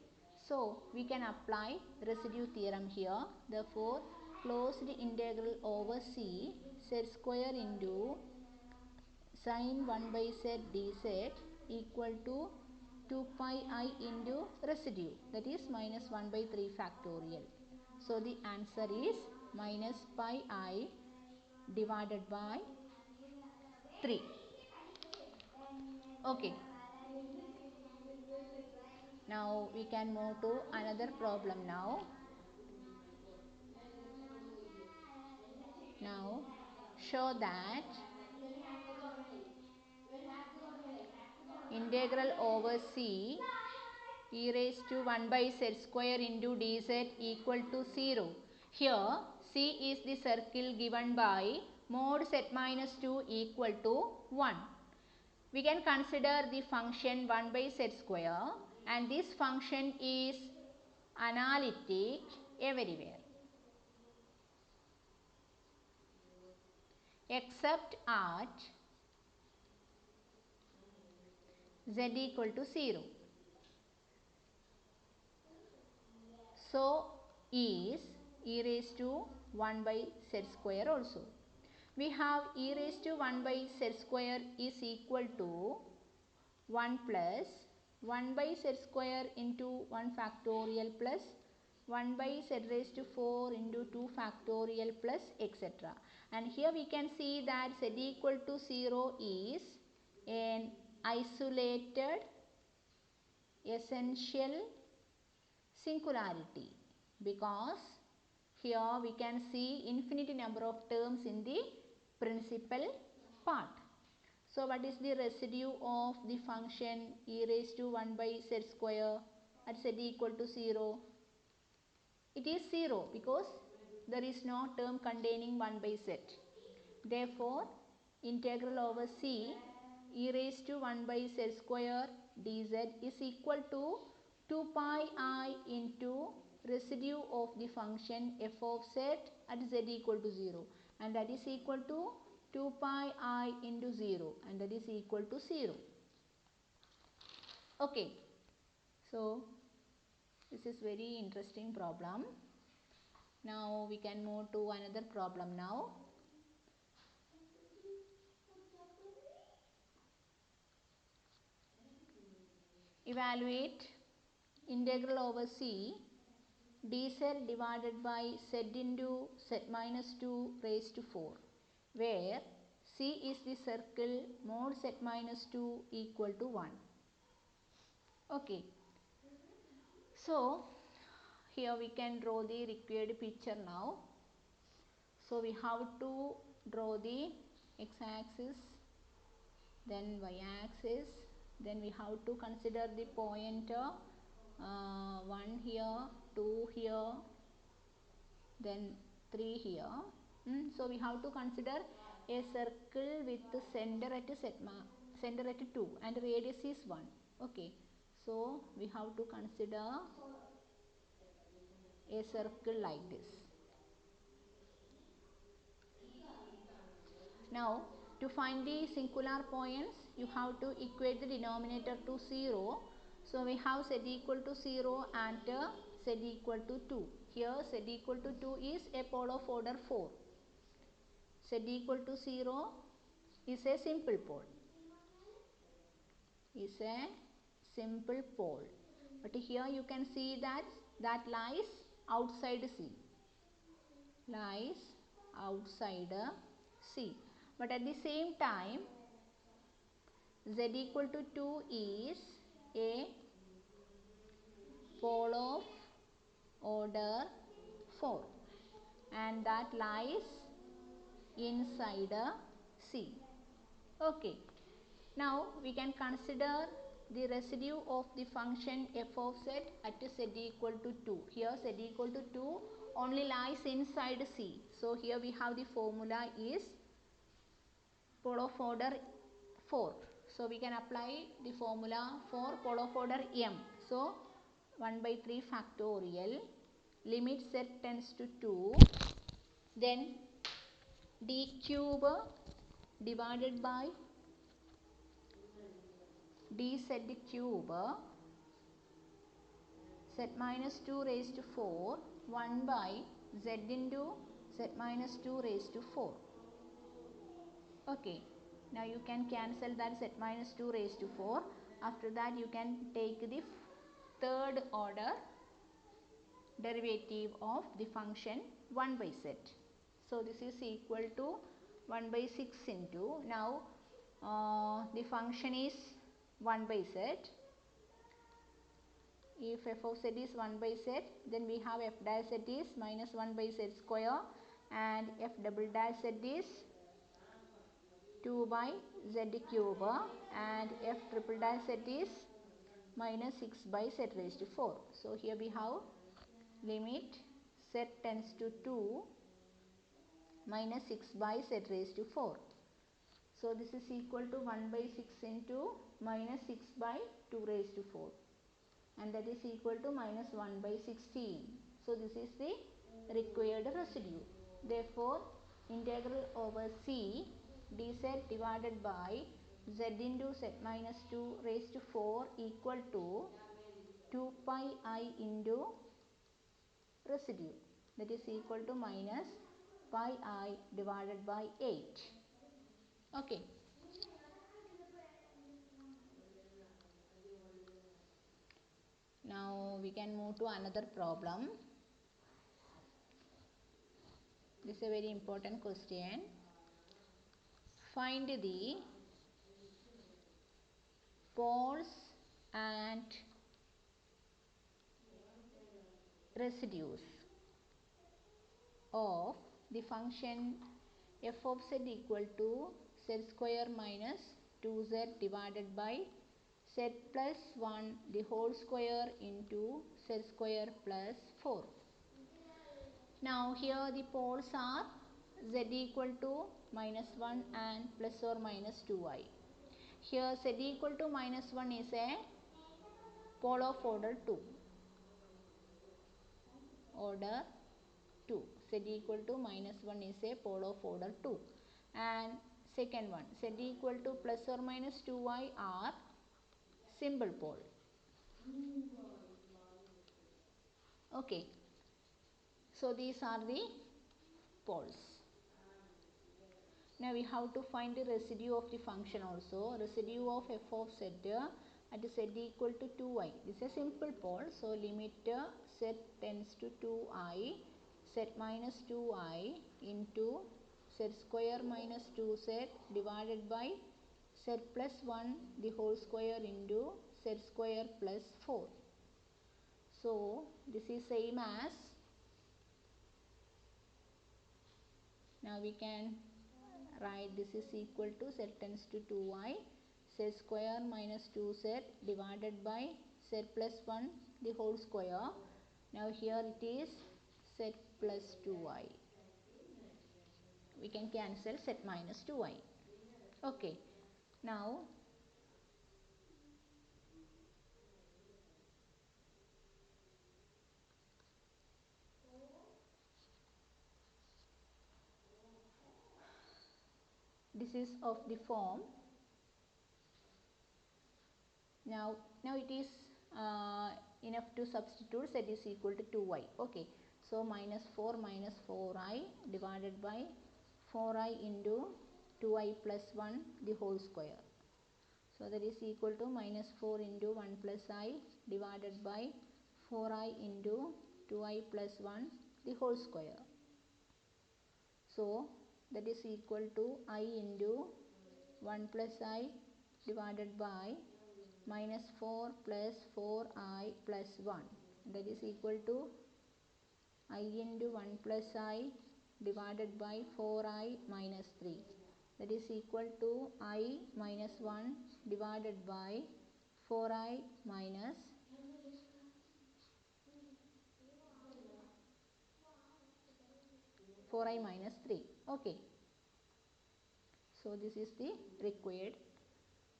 so we can apply residue theorem here. Therefore, closed integral over C z square into sine 1 by z dz equal to 2 pi I into residue, that is minus 1 by 3 factorial. So the answer is minus pi I divided by 3. Okay. Now we can move to another problem now. Now show that integral over C e raised to 1 by z square into dz equal to 0. Here C is the circle given by mod z minus 2 equal to 1. We can consider the function 1 by z square, and this function is analytic everywhere except at z equal to 0. So is e raised to 1 by z square also. we have e raised to 1 by z square is equal to 1 plus 1 by z square into 1 factorial plus 1 by z raised to 4 into 2 factorial plus etc. And here we can see that z equal to 0 is an isolated essential singularity, because here we can see infinite number of terms in the principal part. So what is the residue of the function e raised to 1 by z square at z equal to 0? It is 0 because there is no term containing 1 by z. Therefore, integral over c e raised to 1 by z square dz is equal to 2 pi I into residue of the function f of z at z equal to 0, and that is equal to 2 pi I into 0, and that is equal to 0. Okay, so this is very interesting problem. Now we can move to another problem now. Evaluate integral over c dz divided by z into z minus 2 raised to 4, where c is the circle mod z minus 2 equal to 1. Okay, so here we can draw the required picture now. So we have to draw the x-axis, then y-axis, then we have to consider the pointer 1 here, 2 here, then 3 here. So we have to consider a circle with the center at center at 2 and radius is 1. Okay, so we have to consider a circle like this. Now to find the singular points, you have to equate the denominator to 0. So we have z equal to 0 and z equal to 2. Here z equal to 2 is a pole of order 4. Z equal to 0 is a simple pole. But here you can see that lies outside C. Lies outside C. But at the same time, z equal to 2 is a pole of order 4, and that lies inside C. Okay, now we can consider the residue of the function f of z at z equal to 2. Here z equal to 2 only lies inside C. So here we have the formula is pole of order 4. So we can apply the formula for pole of order m. So 1 by 3 factorial, limit z tends to 2, then d cube divided by dz cube z minus 2 raised to 4 1 by z into z minus 2 raised to 4. Okay, now you can cancel that z minus 2 raised to 4. After that you can take the third order derivative of the function 1 by z. So this is equal to 1 by 6 into, now the function is 1 by z. If f of z is 1 by z, then we have f dash z is minus 1 by z square, and f double dash z is 2 by z cube, and f triple dash z is minus 6 by z raised to 4. So here we have limit z tends to 2 minus 6 by z raised to 4. So this is equal to 1 by 6 into minus 6 by 2 raised to 4, and that is equal to minus 1 by 16. So this is the required residue. Therefore, integral over c dz divided by z into z minus 2 raised to 4 equal to 2 pi I into residue, that is equal to minus pi I divided by 8. Okay. Now we can move to another problem. This is a very important question. Find the poles and residues of the function f of z equal to z square minus 2z divided by z plus 1 the whole square into z square plus 4. Now here the poles are z equal to minus 1 and plus or minus 2i. Here z equal to minus 1 is a pole of order 2. Order 2. Z equal to minus 1 is a pole of order 2. And second one, z equal to plus or minus 2i are simple pole. Okay. So these are the poles. Now we have to find the residue of the function also. Residue of f of z at z equal to 2i. This is a simple pole. So limit z tends to 2i, z minus 2i into z square minus 2z divided by z plus 1 the whole square into z square plus 4. So this is same as, now we can write this is equal to z tends to 2i, z square minus 2z divided by z plus 1 the whole square. Now here it is z plus 2i. We can cancel z minus 2i. Okay. Now this is of the form. Now it is enough to substitute z is equal to 2i. Okay. So minus 4i divided by 4i into 2i plus 1 the whole square. So that is equal to minus 4 into 1 plus I divided by 4i into 2i plus 1 the whole square. So that is equal to I into 1 plus I divided by minus 4 plus 4i plus 1. That is equal to I into 1 plus I divided by 4i minus 3. That is equal to I minus 1 divided by 4i minus 3. Okay. So this is the required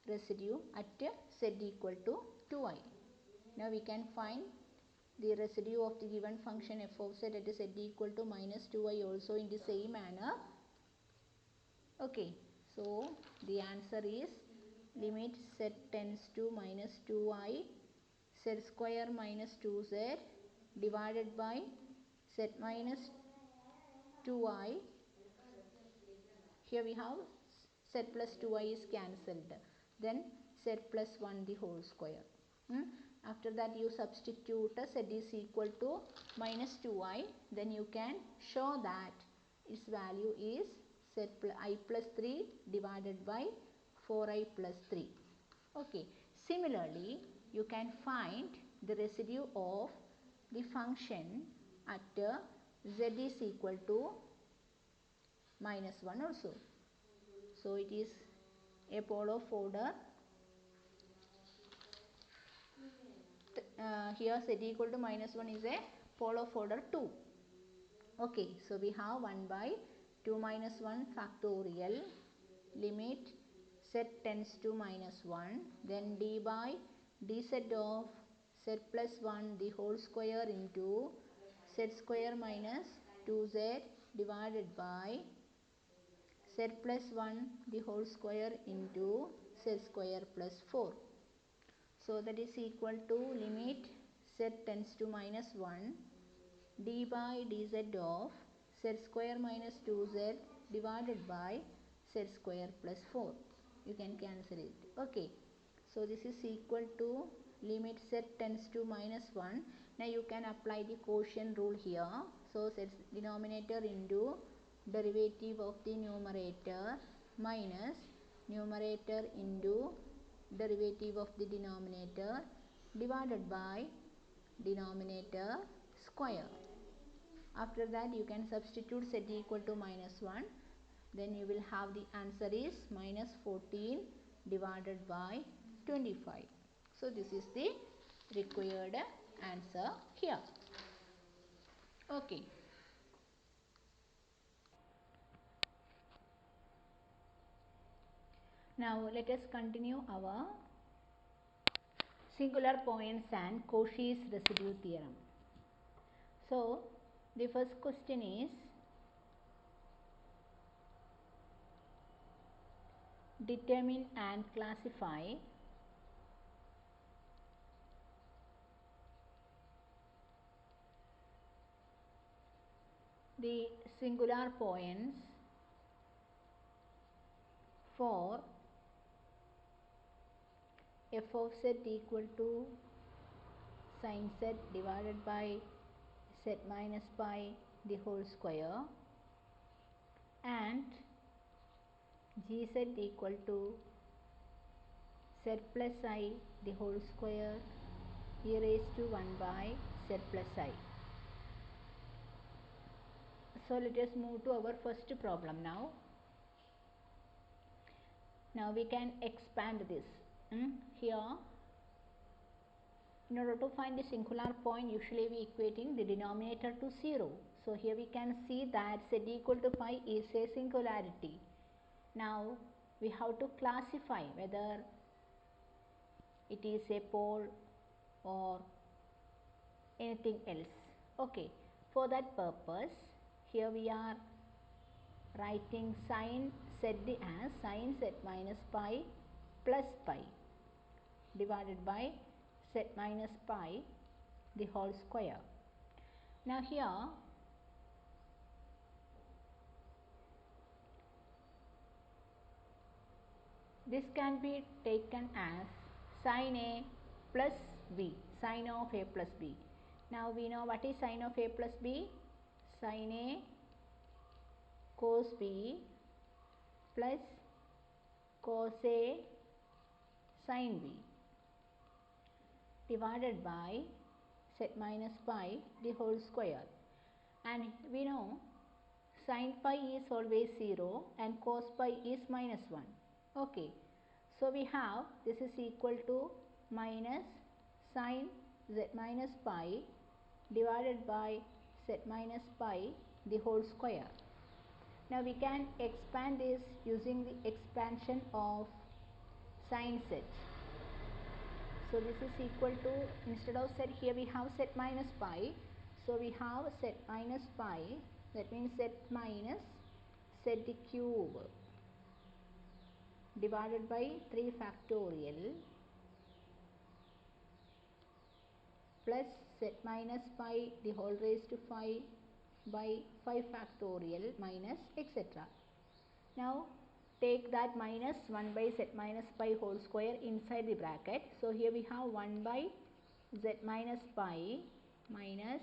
residue at z equal to 2i. Now we can find the residue of the given function f of z at z equal to minus 2i also in the same manner. Okay. So the answer is limit z tends to minus 2i, z square minus 2z divided by z minus 2i. Here we have z plus 2i is cancelled. Then z plus 1 the whole square. After that you substitute z is equal to minus 2i. Then you can show that its value is z I plus 3 divided by 4i plus 3. Okay. Similarly, you can find the residue of the function at z is equal to minus 1 also. So it is a pole of order. Here z equal to minus 1 is a pole of order 2. Okay, so we have 1 by 2 minus 1 factorial limit z tends to minus 1, then d by dz of z plus 1 the whole square into z square minus 2z divided by z plus 1 the whole square into z square plus 4. So that is equal to limit z tends to minus 1 d by dz of z z square minus 2z divided by z square plus 4. You can cancel it. Okay. So this is equal to limit z tends to minus 1. Now you can apply the quotient rule here. So z denominator into derivative of the numerator minus numerator into derivative of the denominator divided by denominator square. After that you can substitute z equal to minus 1. Then you will have the answer is minus 14 divided by 25. So this is the required answer here. Okay. Now let us continue our singular points and Cauchy's residue theorem. So the first question is, determine and classify the singular points for f of z equal to sin z divided by z minus pi the whole square and gz equal to z plus I the whole square e raised to 1 by z plus I. So let us move to our first problem now. Now we can expand this. Here, in order to find the singular point, usually we equating the denominator to 0. So here we can see that z equal to pi is a singularity. Now we have to classify whether it is a pole or anything else. Okay, for that purpose, here we are writing sin z as sin z minus pi plus pi divided by z minus pi the whole square. Now here this can be taken as sin A plus B, sin of A plus B. Now we know what is sin of A plus B. Sin A cos B plus cos A sin B divided by z minus pi the whole square. And we know sin pi is always 0 and cos pi is minus 1. Okay, so we have this is equal to minus sin z minus pi divided by z minus pi the whole square. Now we can expand this using the expansion of sin z. So this is equal to, instead of z here we have z minus pi. So we have z minus pi, that means z minus z cube divided by 3 factorial plus z minus pi the whole raised to 5 by 5 factorial minus etc. Now take that minus 1 by z minus pi whole square inside the bracket. So here we have 1 by z minus pi minus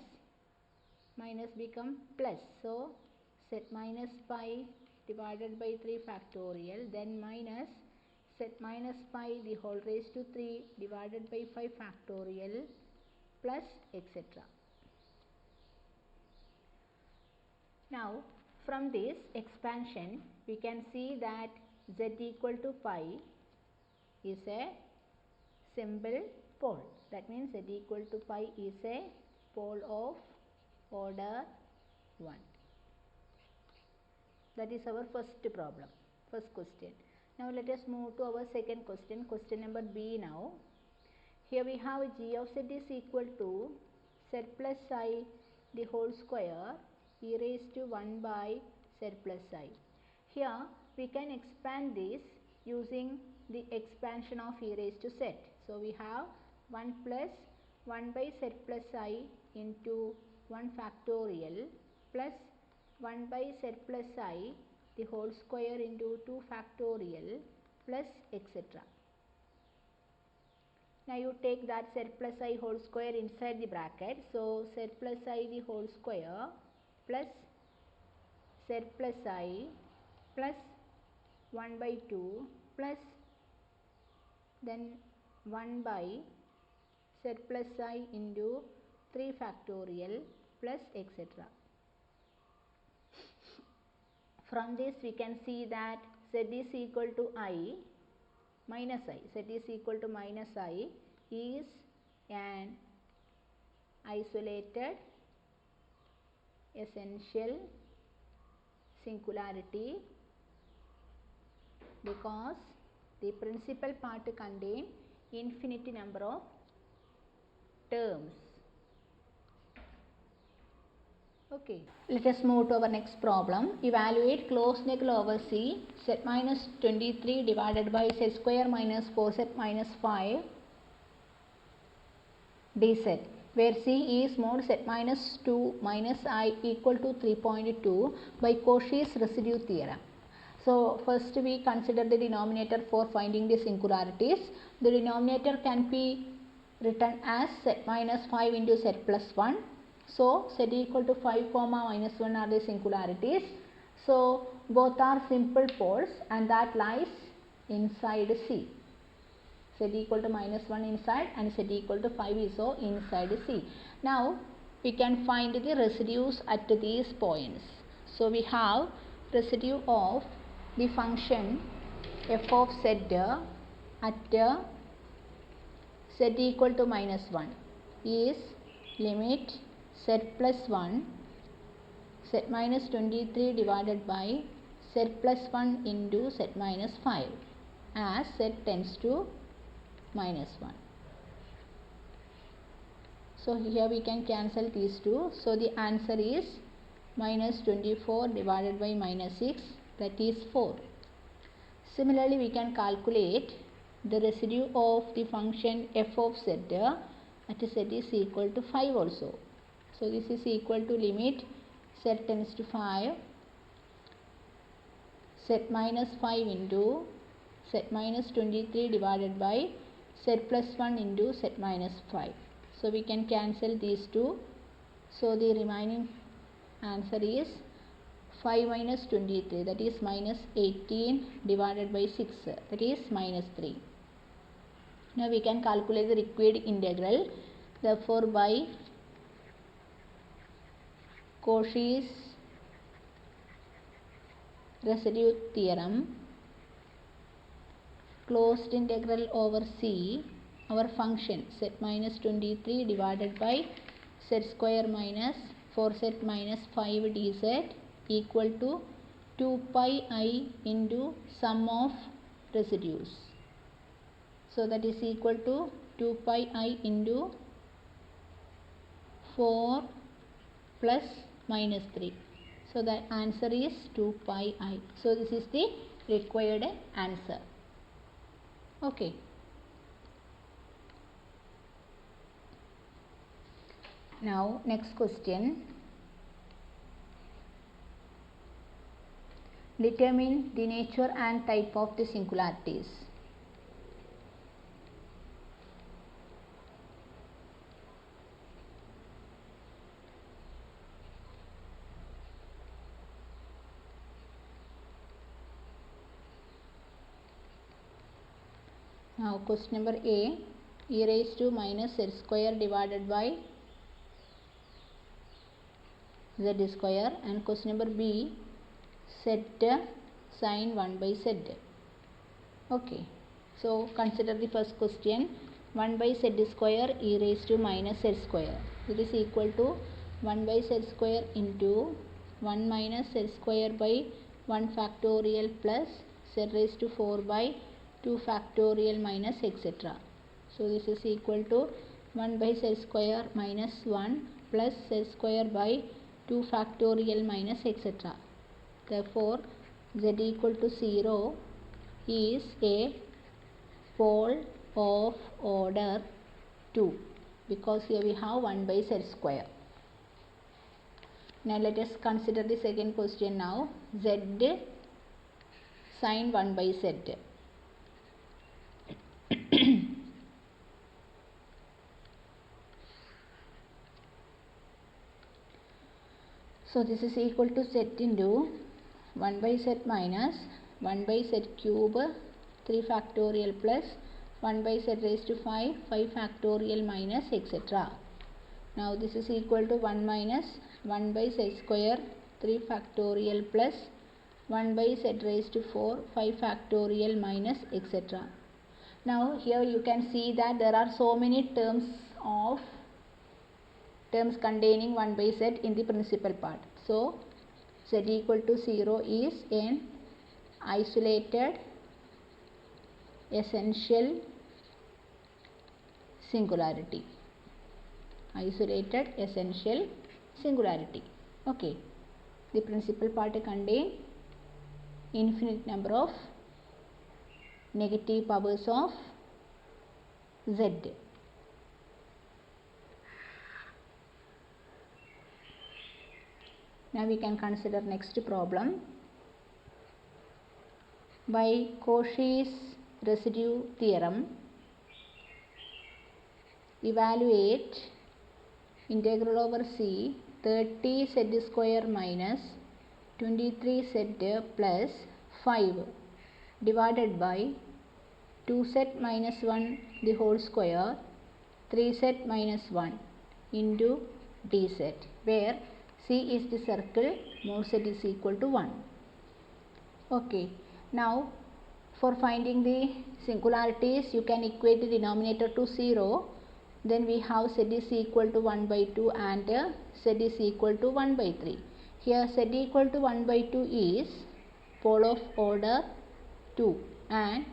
become plus. So z minus pi divided by 3 factorial, then minus z minus pi the whole raised to 3 divided by 5 factorial plus etc. Now from this expansion we can see that z equal to pi is a simple pole. That means z equal to pi is a pole of order 1. That is our first problem, first question. Now let us move to our second question, question number B now. Here we have g of z is equal to z plus I the whole square e raised to 1 by z plus I. Here we can expand this using the expansion of e raised to z. So we have 1 plus 1 by z plus I into 1 factorial plus 1 by z plus I the whole square into 2 factorial plus etc. Now you take that z plus I whole square inside the bracket. So z plus I the whole square plus z plus I plus 1 by 2 plus then 1 by z plus I into 3 factorial plus etc. From this we can see that z is equal to I minus I. Z is equal to minus I is an isolated essential singularity because the principal part contain infinite number of terms. Okay, let us move to our next problem. Evaluate closed integral over C z minus 23 divided by z square minus 4z minus 5 dz, where C is mod z minus 2 minus I equal to 3.2 by Cauchy's residue theorem. So first we consider the denominator for finding the singularities. The denominator can be written as z minus 5 into z plus 1. So z equal to 5 comma minus 1 are the singularities. So both are simple poles and that lies inside C. Z equal to minus 1 inside and z equal to 5 is so inside C. Now we can find the residues at these points. So we have residue of the function f of z at z equal to minus 1 is limit z plus 1 z minus 23 divided by z plus 1 into z minus 5 as z tends to minus 1. So here we can cancel these two. So the answer is minus 24 divided by minus 6, that is 4. Similarly we can calculate the residue of the function f of z at z is equal to 5 also. So this is equal to limit z tends to 5 z minus 5 into z minus 23 divided by z plus 1 into z minus 5. So we can cancel these two. So the remaining answer is 5 minus 23, that is minus 18 divided by 6, that is minus 3. Now we can calculate the required integral. Therefore by Cauchy's residue theorem, closed integral over C, our function z minus 23 divided by z square minus 4z minus 5 dz equal to 2 pi I into sum of residues. So that is equal to 2 pi I into 4 plus minus 3. So the answer is 2 pi I. So this is the required answer. Okay. Now next question. Determine the nature and type of the singularities. Now question number A, e raised to minus z square divided by z square, and question number B, z sin 1 by z. Okay, so consider the first question. 1 by z square e raised to minus z square. It is equal to 1 by z square into 1 minus z square by 1 factorial plus z raised to 4 by 2 factorial minus etc. So this is equal to 1 by z square minus 1 plus z square by 2 factorial minus etc. Therefore z equal to 0 is a pole of order 2 because here we have 1 by z square. Now let us consider the second question now. Z sine 1 by z. So this is equal to z into 1 by z minus 1 by z cube 3 factorial plus 1 by z raised to 5 factorial minus etc. Now this is equal to 1 minus 1 by z square 3 factorial plus 1 by z raised to 4 5 factorial minus etc. Now here you can see that there are so many terms containing 1 by z in the principal part. So z equal to 0 is an isolated essential singularity. Isolated essential singularity. Okay. The principal part contain infinite number of negative powers of z. Now we can consider next problem. By Cauchy's residue theorem, evaluate integral over c 30z square minus 23z plus 5 divided by 2z minus 1 the whole square 3z minus 1 into dz, where c is the circle, mod z is equal to 1. Okay. Now for finding the singularities, you can equate the denominator to 0. Then we have z is equal to 1 by 2 and z is equal to 1 by 3. Here z equal to 1 by 2 is pole of order 2 and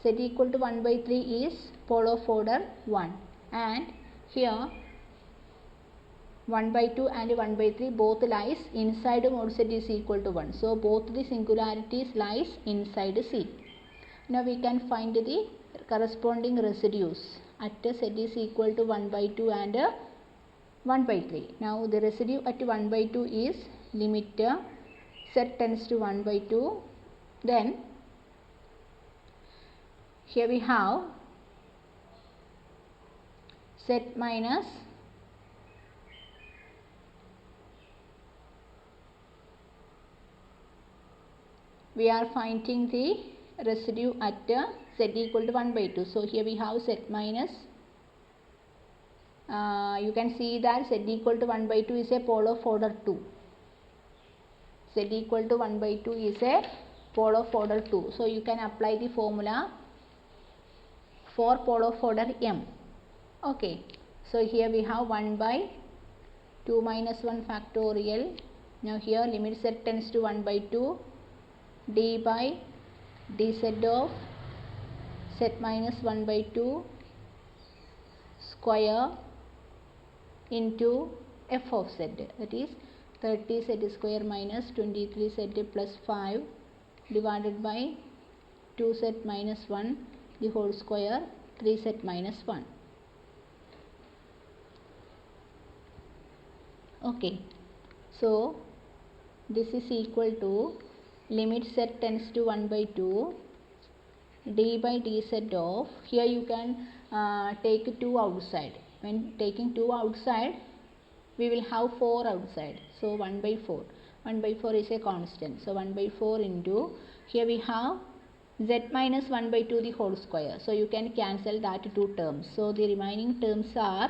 z equal to 1 by 3 is pole of order 1, and here 1 by 2 and 1 by 3 both lies inside mod z is equal to 1. So both the singularities lies inside C. Now we can find the corresponding residues at z is equal to 1 by 2 and 1 by 3. Now the residue at 1 by 2 is limit z tends to 1 by 2. Then here we have z minus we are finding the residue at z equal to 1 by 2. So here we have z minus, you can see that z equal to 1 by 2 is a pole of order 2. Z equal to 1 by 2 is a pole of order 2. So you can apply the formula for pole of order m. Okay. So here we have 1 by 2 minus 1 factorial. Now here limit z tends to 1 by 2 d by dz of z minus 1 by 2 square into f of z, that is 30z square minus 23z plus 5 divided by 2z minus 1 the whole square 3z minus 1. Okay. So this is equal to limit z tends to 1 by 2 d by dz of, here you can take 2 outside. When taking 2 outside, we will have 4 outside. So 1 by 4. 1 by 4 is a constant. So 1 by 4 into, here we have z minus 1 by 2 the whole square. So you can cancel that 2 terms. So the remaining terms are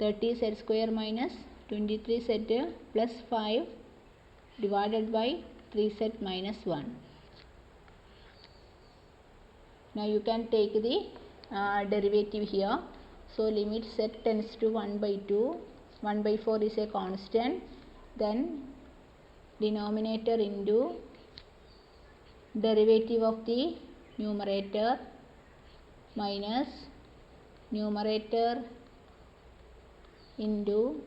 30z square minus 23z plus 5 divided by 3z minus 1. Now you can take the derivative here. So limit z tends to 1 by 2. 1 by 4 is a constant. Then denominator into derivative of the numerator minus numerator into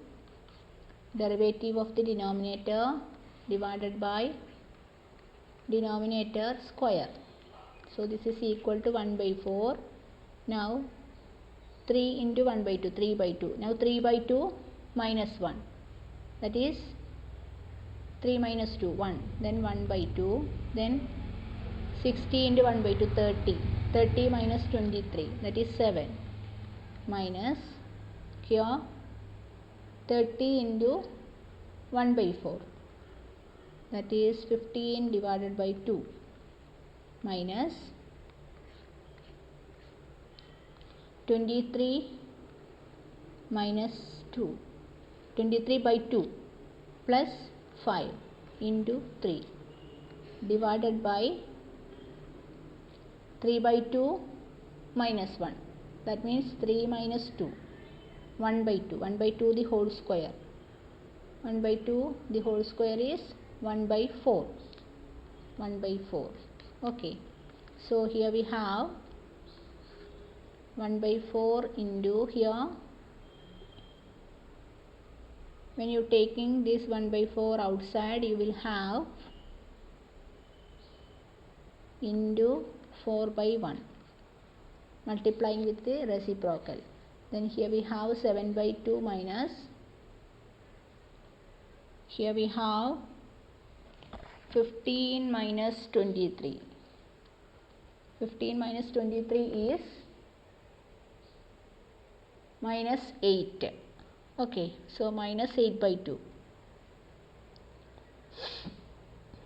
derivative of the denominator divided by denominator square. So this is equal to 1 by 4. Now 3 into 1 by 2, 3 by 2. Now 3 by 2 minus 1, that is 3 minus 2, 1. Then 1 by 2. Then 60 into 1 by 2, 30. 30 minus 23, that is 7. Minus here 30 into 1 by 4. That is 15 divided by 2. Minus 23 minus 2. 23 by 2 plus 5 into 3 divided by 3 by 2 minus 1. That means 3 minus 2. 1 by 2. 1 by 2 the whole square. 1 by 2 the whole square is 1 by 4. 1 by 4. Okay. So here we have 1 by 4 into here. When you taking this 1 by 4 outside, you will have into 4 by 1 multiplying with the reciprocal. Then here we have 7 by 2 minus, here we have 15 minus 23. 15 minus 23 is minus 8. Okay, so minus 8 by 2.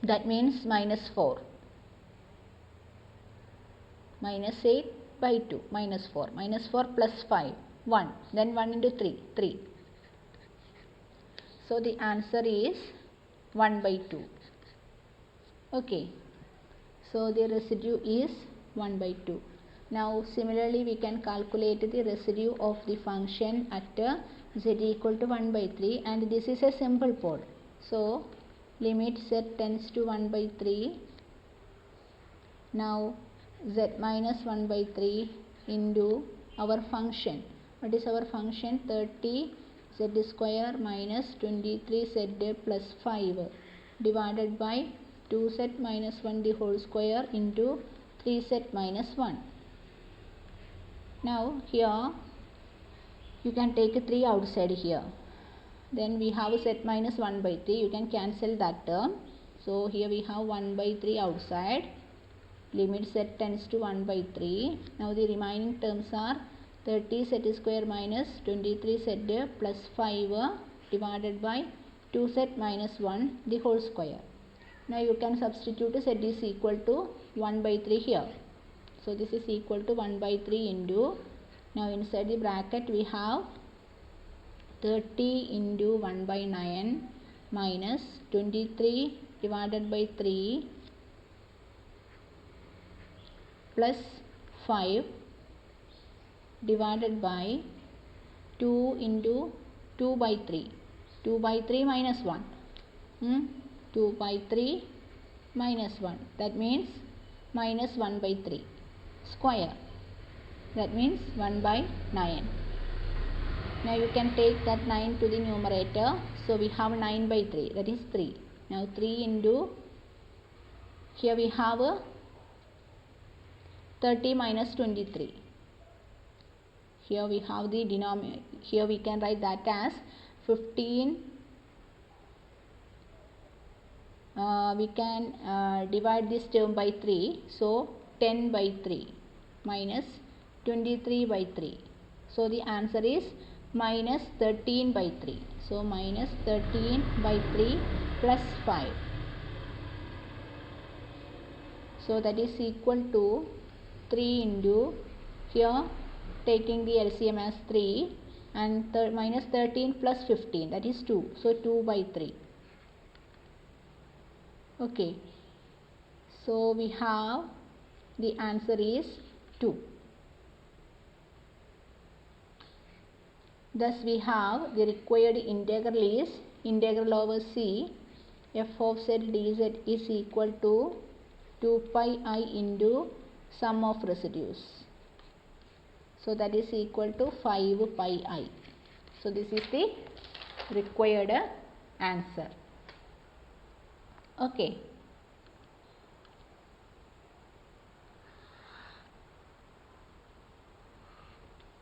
That means minus 4. Minus 8 by 2, minus 4. Minus 4 plus 5, 1. Then 1 into 3, 3. So the answer is 1 by 2. Okay. So the residue is 1 by 2. Now similarly we can calculate the residue of the function at z equal to 1 by 3, and this is a simple pole. So limit z tends to 1 by 3. Now z minus 1 by 3 into our function. What is our function? 30 z square minus 23 z plus 5 divided by 2z minus 1 the whole square into 3z minus 1. Now here you can take 3 outside here. Then we have z minus 1 by 3. You can cancel that term. So here we have 1 by 3 outside. Limit z tends to 1 by 3. Now the remaining terms are 30 z square minus 23 z plus 5 divided by 2z minus 1 the whole square. Now you can substitute z is equal to 1 by 3 here. So this is equal to 1 by 3 into, now inside the bracket we have 30 into 1 by 9 minus 23 divided by 3 plus 5 divided by 2 into 2 by 3. 2 by 3 minus 1. 2 by 3 minus 1. That means minus 1 by 3 square. That means 1 by 9. Now you can take that 9 to the numerator. So we have 9 by 3. That is 3. Now 3 into, here we have 30 minus 23. Here we have the denominator. Here we can write that as 15. We can divide this term by 3. So 10 by 3 minus 23 by 3. So the answer is minus 13 by 3. So minus 13 by 3 plus 5. So that is equal to 3 into, here taking the LCM as 3 and minus 13 plus 15, that is 2. So 2 by 3. Okay. So we have the answer is 2. Thus we have the required integral is integral over c f of z dz is equal to 2 pi I into sum of residues. So that is equal to 5 pi I. So this is the required answer. Okay.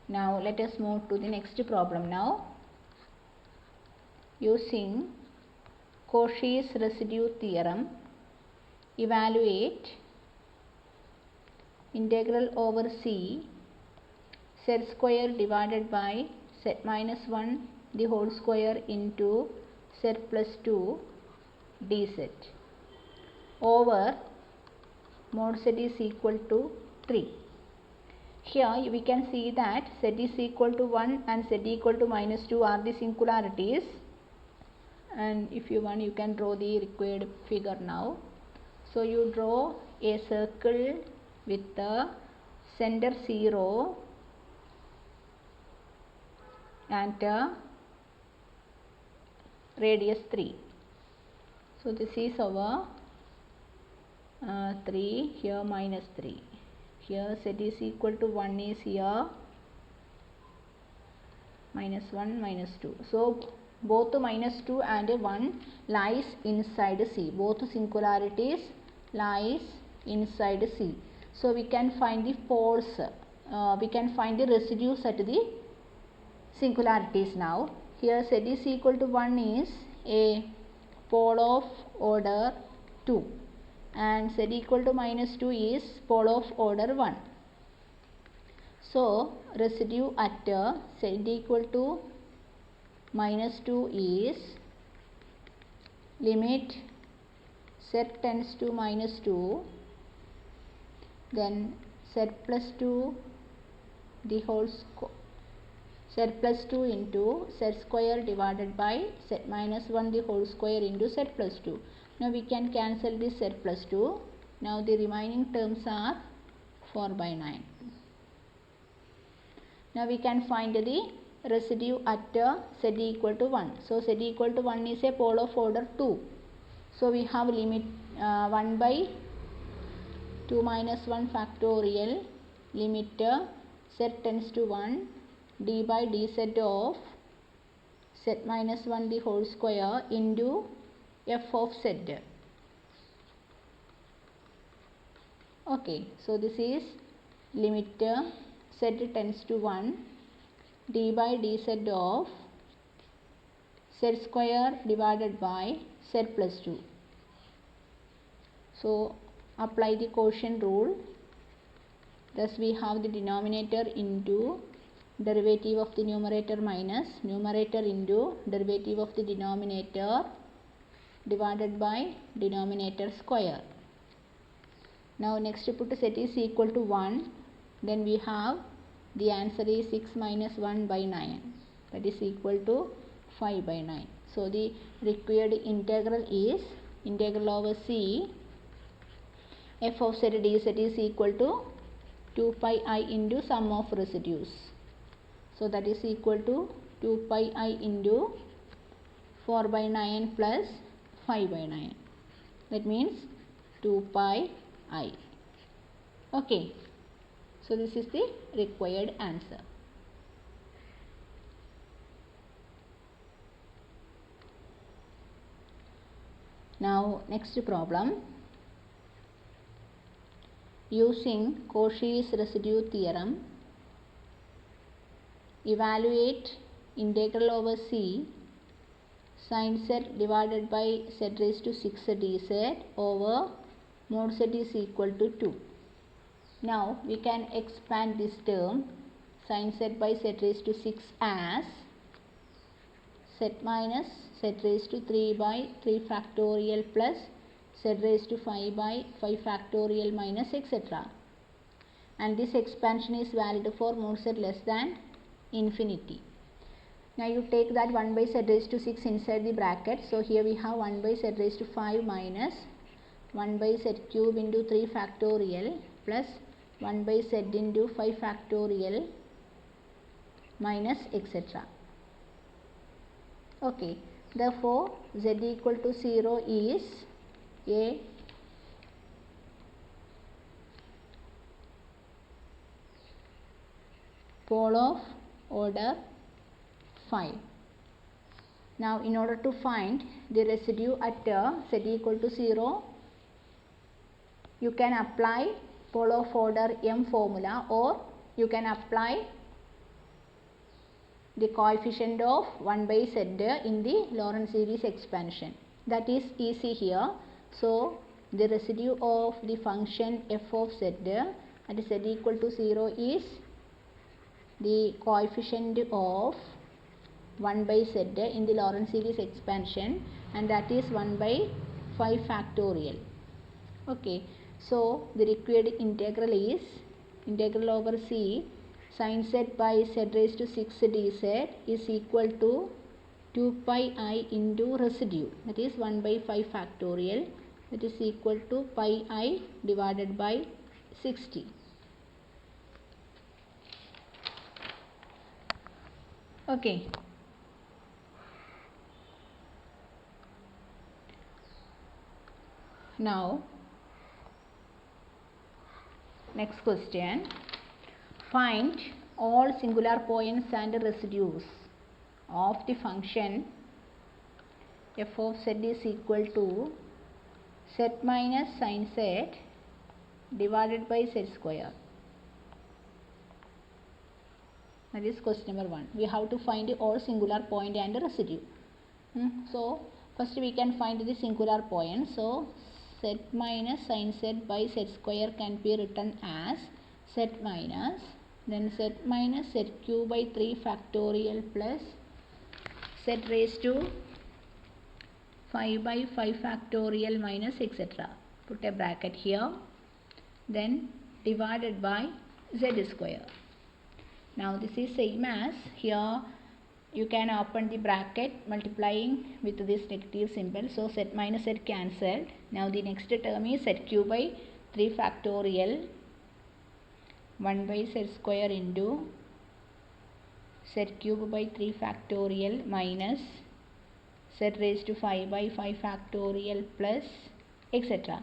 Now let us move to the next problem now. Using Cauchy's residue theorem, evaluate integral over C z square divided by z minus 1 the whole square into z plus 2 dz over mod z is equal to 3. Here we can see that z is equal to 1 and z equal to minus 2 are the singularities, and if you want you can draw the required figure now. So you draw a circle with the center 0 and radius 3. So this is our 3, here minus 3. Here z is equal to 1 is here, minus 1, minus 2. So both minus 2 and 1 lies inside C. Both singularities lies inside C. So we can find the poles, we can find the residues at the singularities now. Here z is equal to 1 is a pole of order 2 and z equal to minus 2 is pole of order 1. So residue at z equal to minus 2 is limit z tends to minus 2, then z plus 2 the whole z plus 2 into z square divided by z minus 1 the whole square into z plus 2. Now we can cancel this z plus 2. Now the remaining terms are 4 by 9. Now we can find the residue at z equal to 1. So z equal to 1 is a pole of order 2. So we have limit 1 by 2 minus 1 factorial limit z tends to 1 d by dz of z minus 1 the whole square into f of z. Okay, so this is limit z tends to 1 d by dz of z square divided by z plus 2. So apply the quotient rule. Thus we have the denominator into derivative of the numerator minus numerator into derivative of the denominator divided by denominator square. Now next put z is equal to 1, then we have the answer is 6 minus 1 by 9, that is equal to 5 by 9. So the required integral is integral over C f of z dz is equal to 2 pi I into sum of residues. So that is equal to 2 pi I into 4 by 9 plus 5 by 9. That means 2 pi I. Okay. So this is the required answer. Now next problem. Using Cauchy's residue theorem, evaluate integral over C sin z divided by z raised to 6 dz over mod z is equal to 2. Now we can expand this term sin z by z raised to 6 as z minus z raised to 3 by 3 factorial plus z raised to 5 by 5 factorial minus etc. And this expansion is valid for mod z less than infinity. Now you take that 1 by z raised to 6 inside the bracket. So here we have 1 by z raised to 5 minus 1 by z cube into 3 factorial plus 1 by z into 5 factorial minus etc. Okay. Therefore, z equal to 0 is a pole of order 5. Now in order to find the residue at z equal to 0, you can apply pole of order m formula, or you can apply the coefficient of 1 by z in the Lorentz series expansion. that is easy here. So the residue of the function f of z at z equal to 0 is the coefficient of 1 by z in the Lorentz series expansion, and that is 1 by 5 factorial. Okay, so the required integral is integral over c sin z by z raised to 6 dz is equal to 2 pi I into residue, that is 1 by 5 factorial, that is equal to pi I divided by 60. Okay. Now, next question. Find all singular points and residues of the function f of z is equal to z minus sin z divided by z square. That is question number 1. We have to find all singular point and residue. So first we can find the singular point. So z minus sin z by z square can be written as z minus, then z minus z cube by 3 factorial plus z raised to 5 by 5 factorial minus etc. Put a bracket here, then divided by z square. Now this is same as here, you can open the bracket multiplying with this negative symbol. So z minus z cancelled. Now the next term is z cube by 3 factorial 1 by z square into z cube by 3 factorial minus z raised to 5 by 5 factorial plus etc.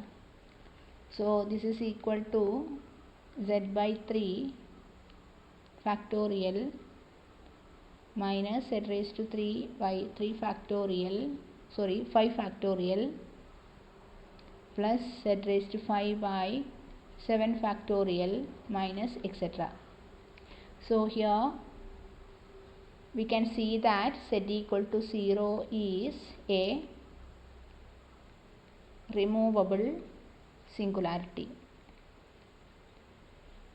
So this is equal to z by 3 factorial minus z raised to 3 by 3 factorial, 5 factorial plus z raised to 5 by 7 factorial minus etc. So here we can see that z equal to 0 is a removable singularity.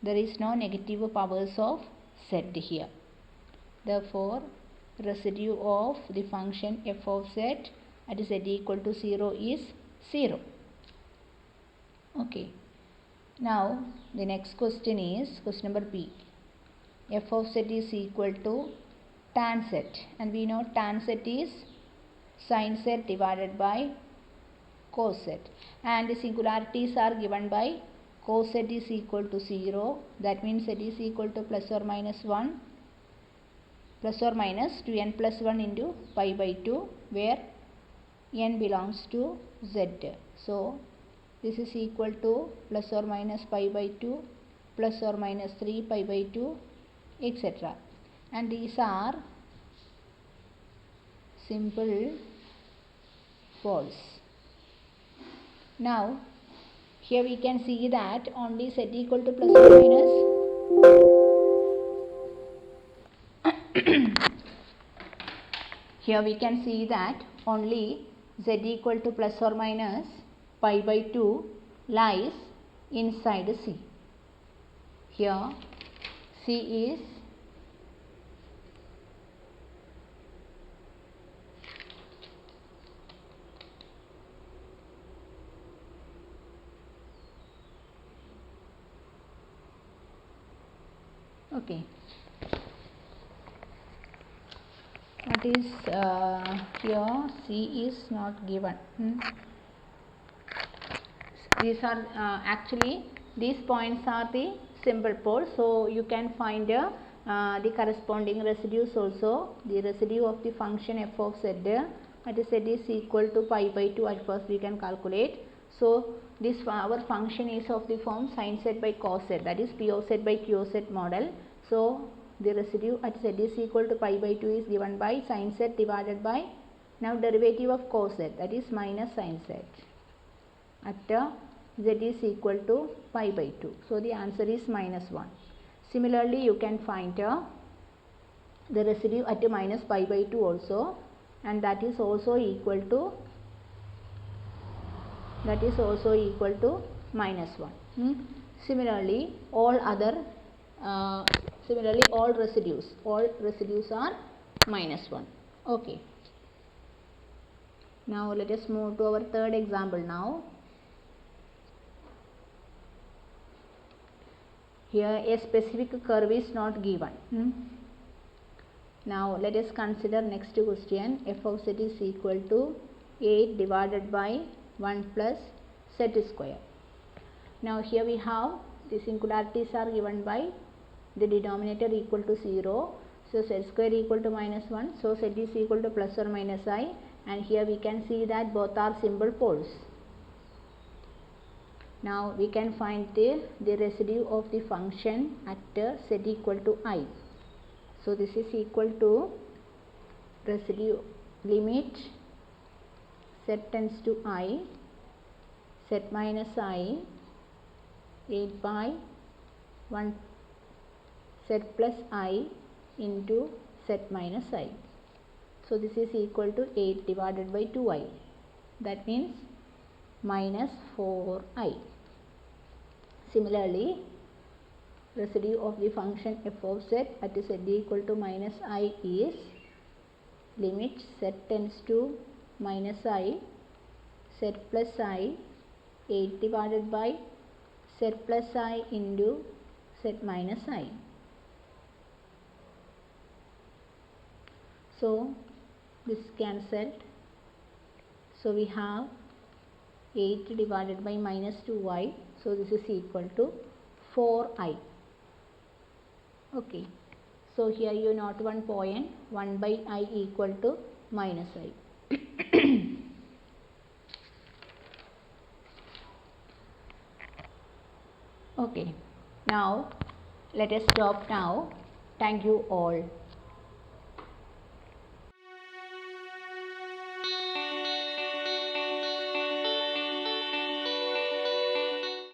There is no negative powers of z here. Therefore, residue of the function f of z at z equal to 0 is 0. Okay. Now, the next question is question number B. F of z is equal to tan z, and we know tan z is sin z divided by cos z, and the singularities are given by cos z is equal to 0, that means z is equal to plus or minus 1 plus or minus 2n plus 1 into pi by 2, where n belongs to z. So this is equal to plus or minus pi by 2 plus or minus 3 pi by 2 etc. And these are simple poles. Now here we can see that only z equal to plus or minus here we can see that only z equal to plus or minus pi by 2 lies inside C. Here C is okay. What is here C is not given. These are actually these points are the simple poles, so you can find the corresponding residues also. The residue of the function f of z at z is equal to pi by 2 at first we can calculate. So this our function is of the form sin z by cos z, that is p of z by q of z model. So the residue at z is equal to pi by 2 is given by sin z divided by now derivative of cos z, that is minus sin z at z is equal to pi by 2. So the answer is minus 1. Similarly, you can find the residue at minus pi by 2 also, and that is also equal to that is also equal to minus 1. Similarly all residues are minus 1. Okay, now let us move to our third example. Now here a specific curve is not given. Now let us consider next question. F of z is equal to 8 divided by 1 plus z square. Now here we have the singularities are given by the denominator equal to 0. So z square equal to minus 1. So z is equal to plus or minus I, and here we can see that both are simple poles. Now we can find the residue of the function at z equal to I. So this is equal to residue limit z tends to I, z minus I, 8 by 1 z plus I into z minus I. So this is equal to 8 divided by 2I, that means minus 4I. Similarly, residue of the function f of z at z equal to minus I is limit z tends to minus I, z plus I, 8 divided by z plus I into z minus I. So this cancelled. So we have 8 divided by minus 2I. So this is equal to 4I. Okay. So here you note one point, 1 by I equal to minus I. Okay. Now let us stop now. Thank you all.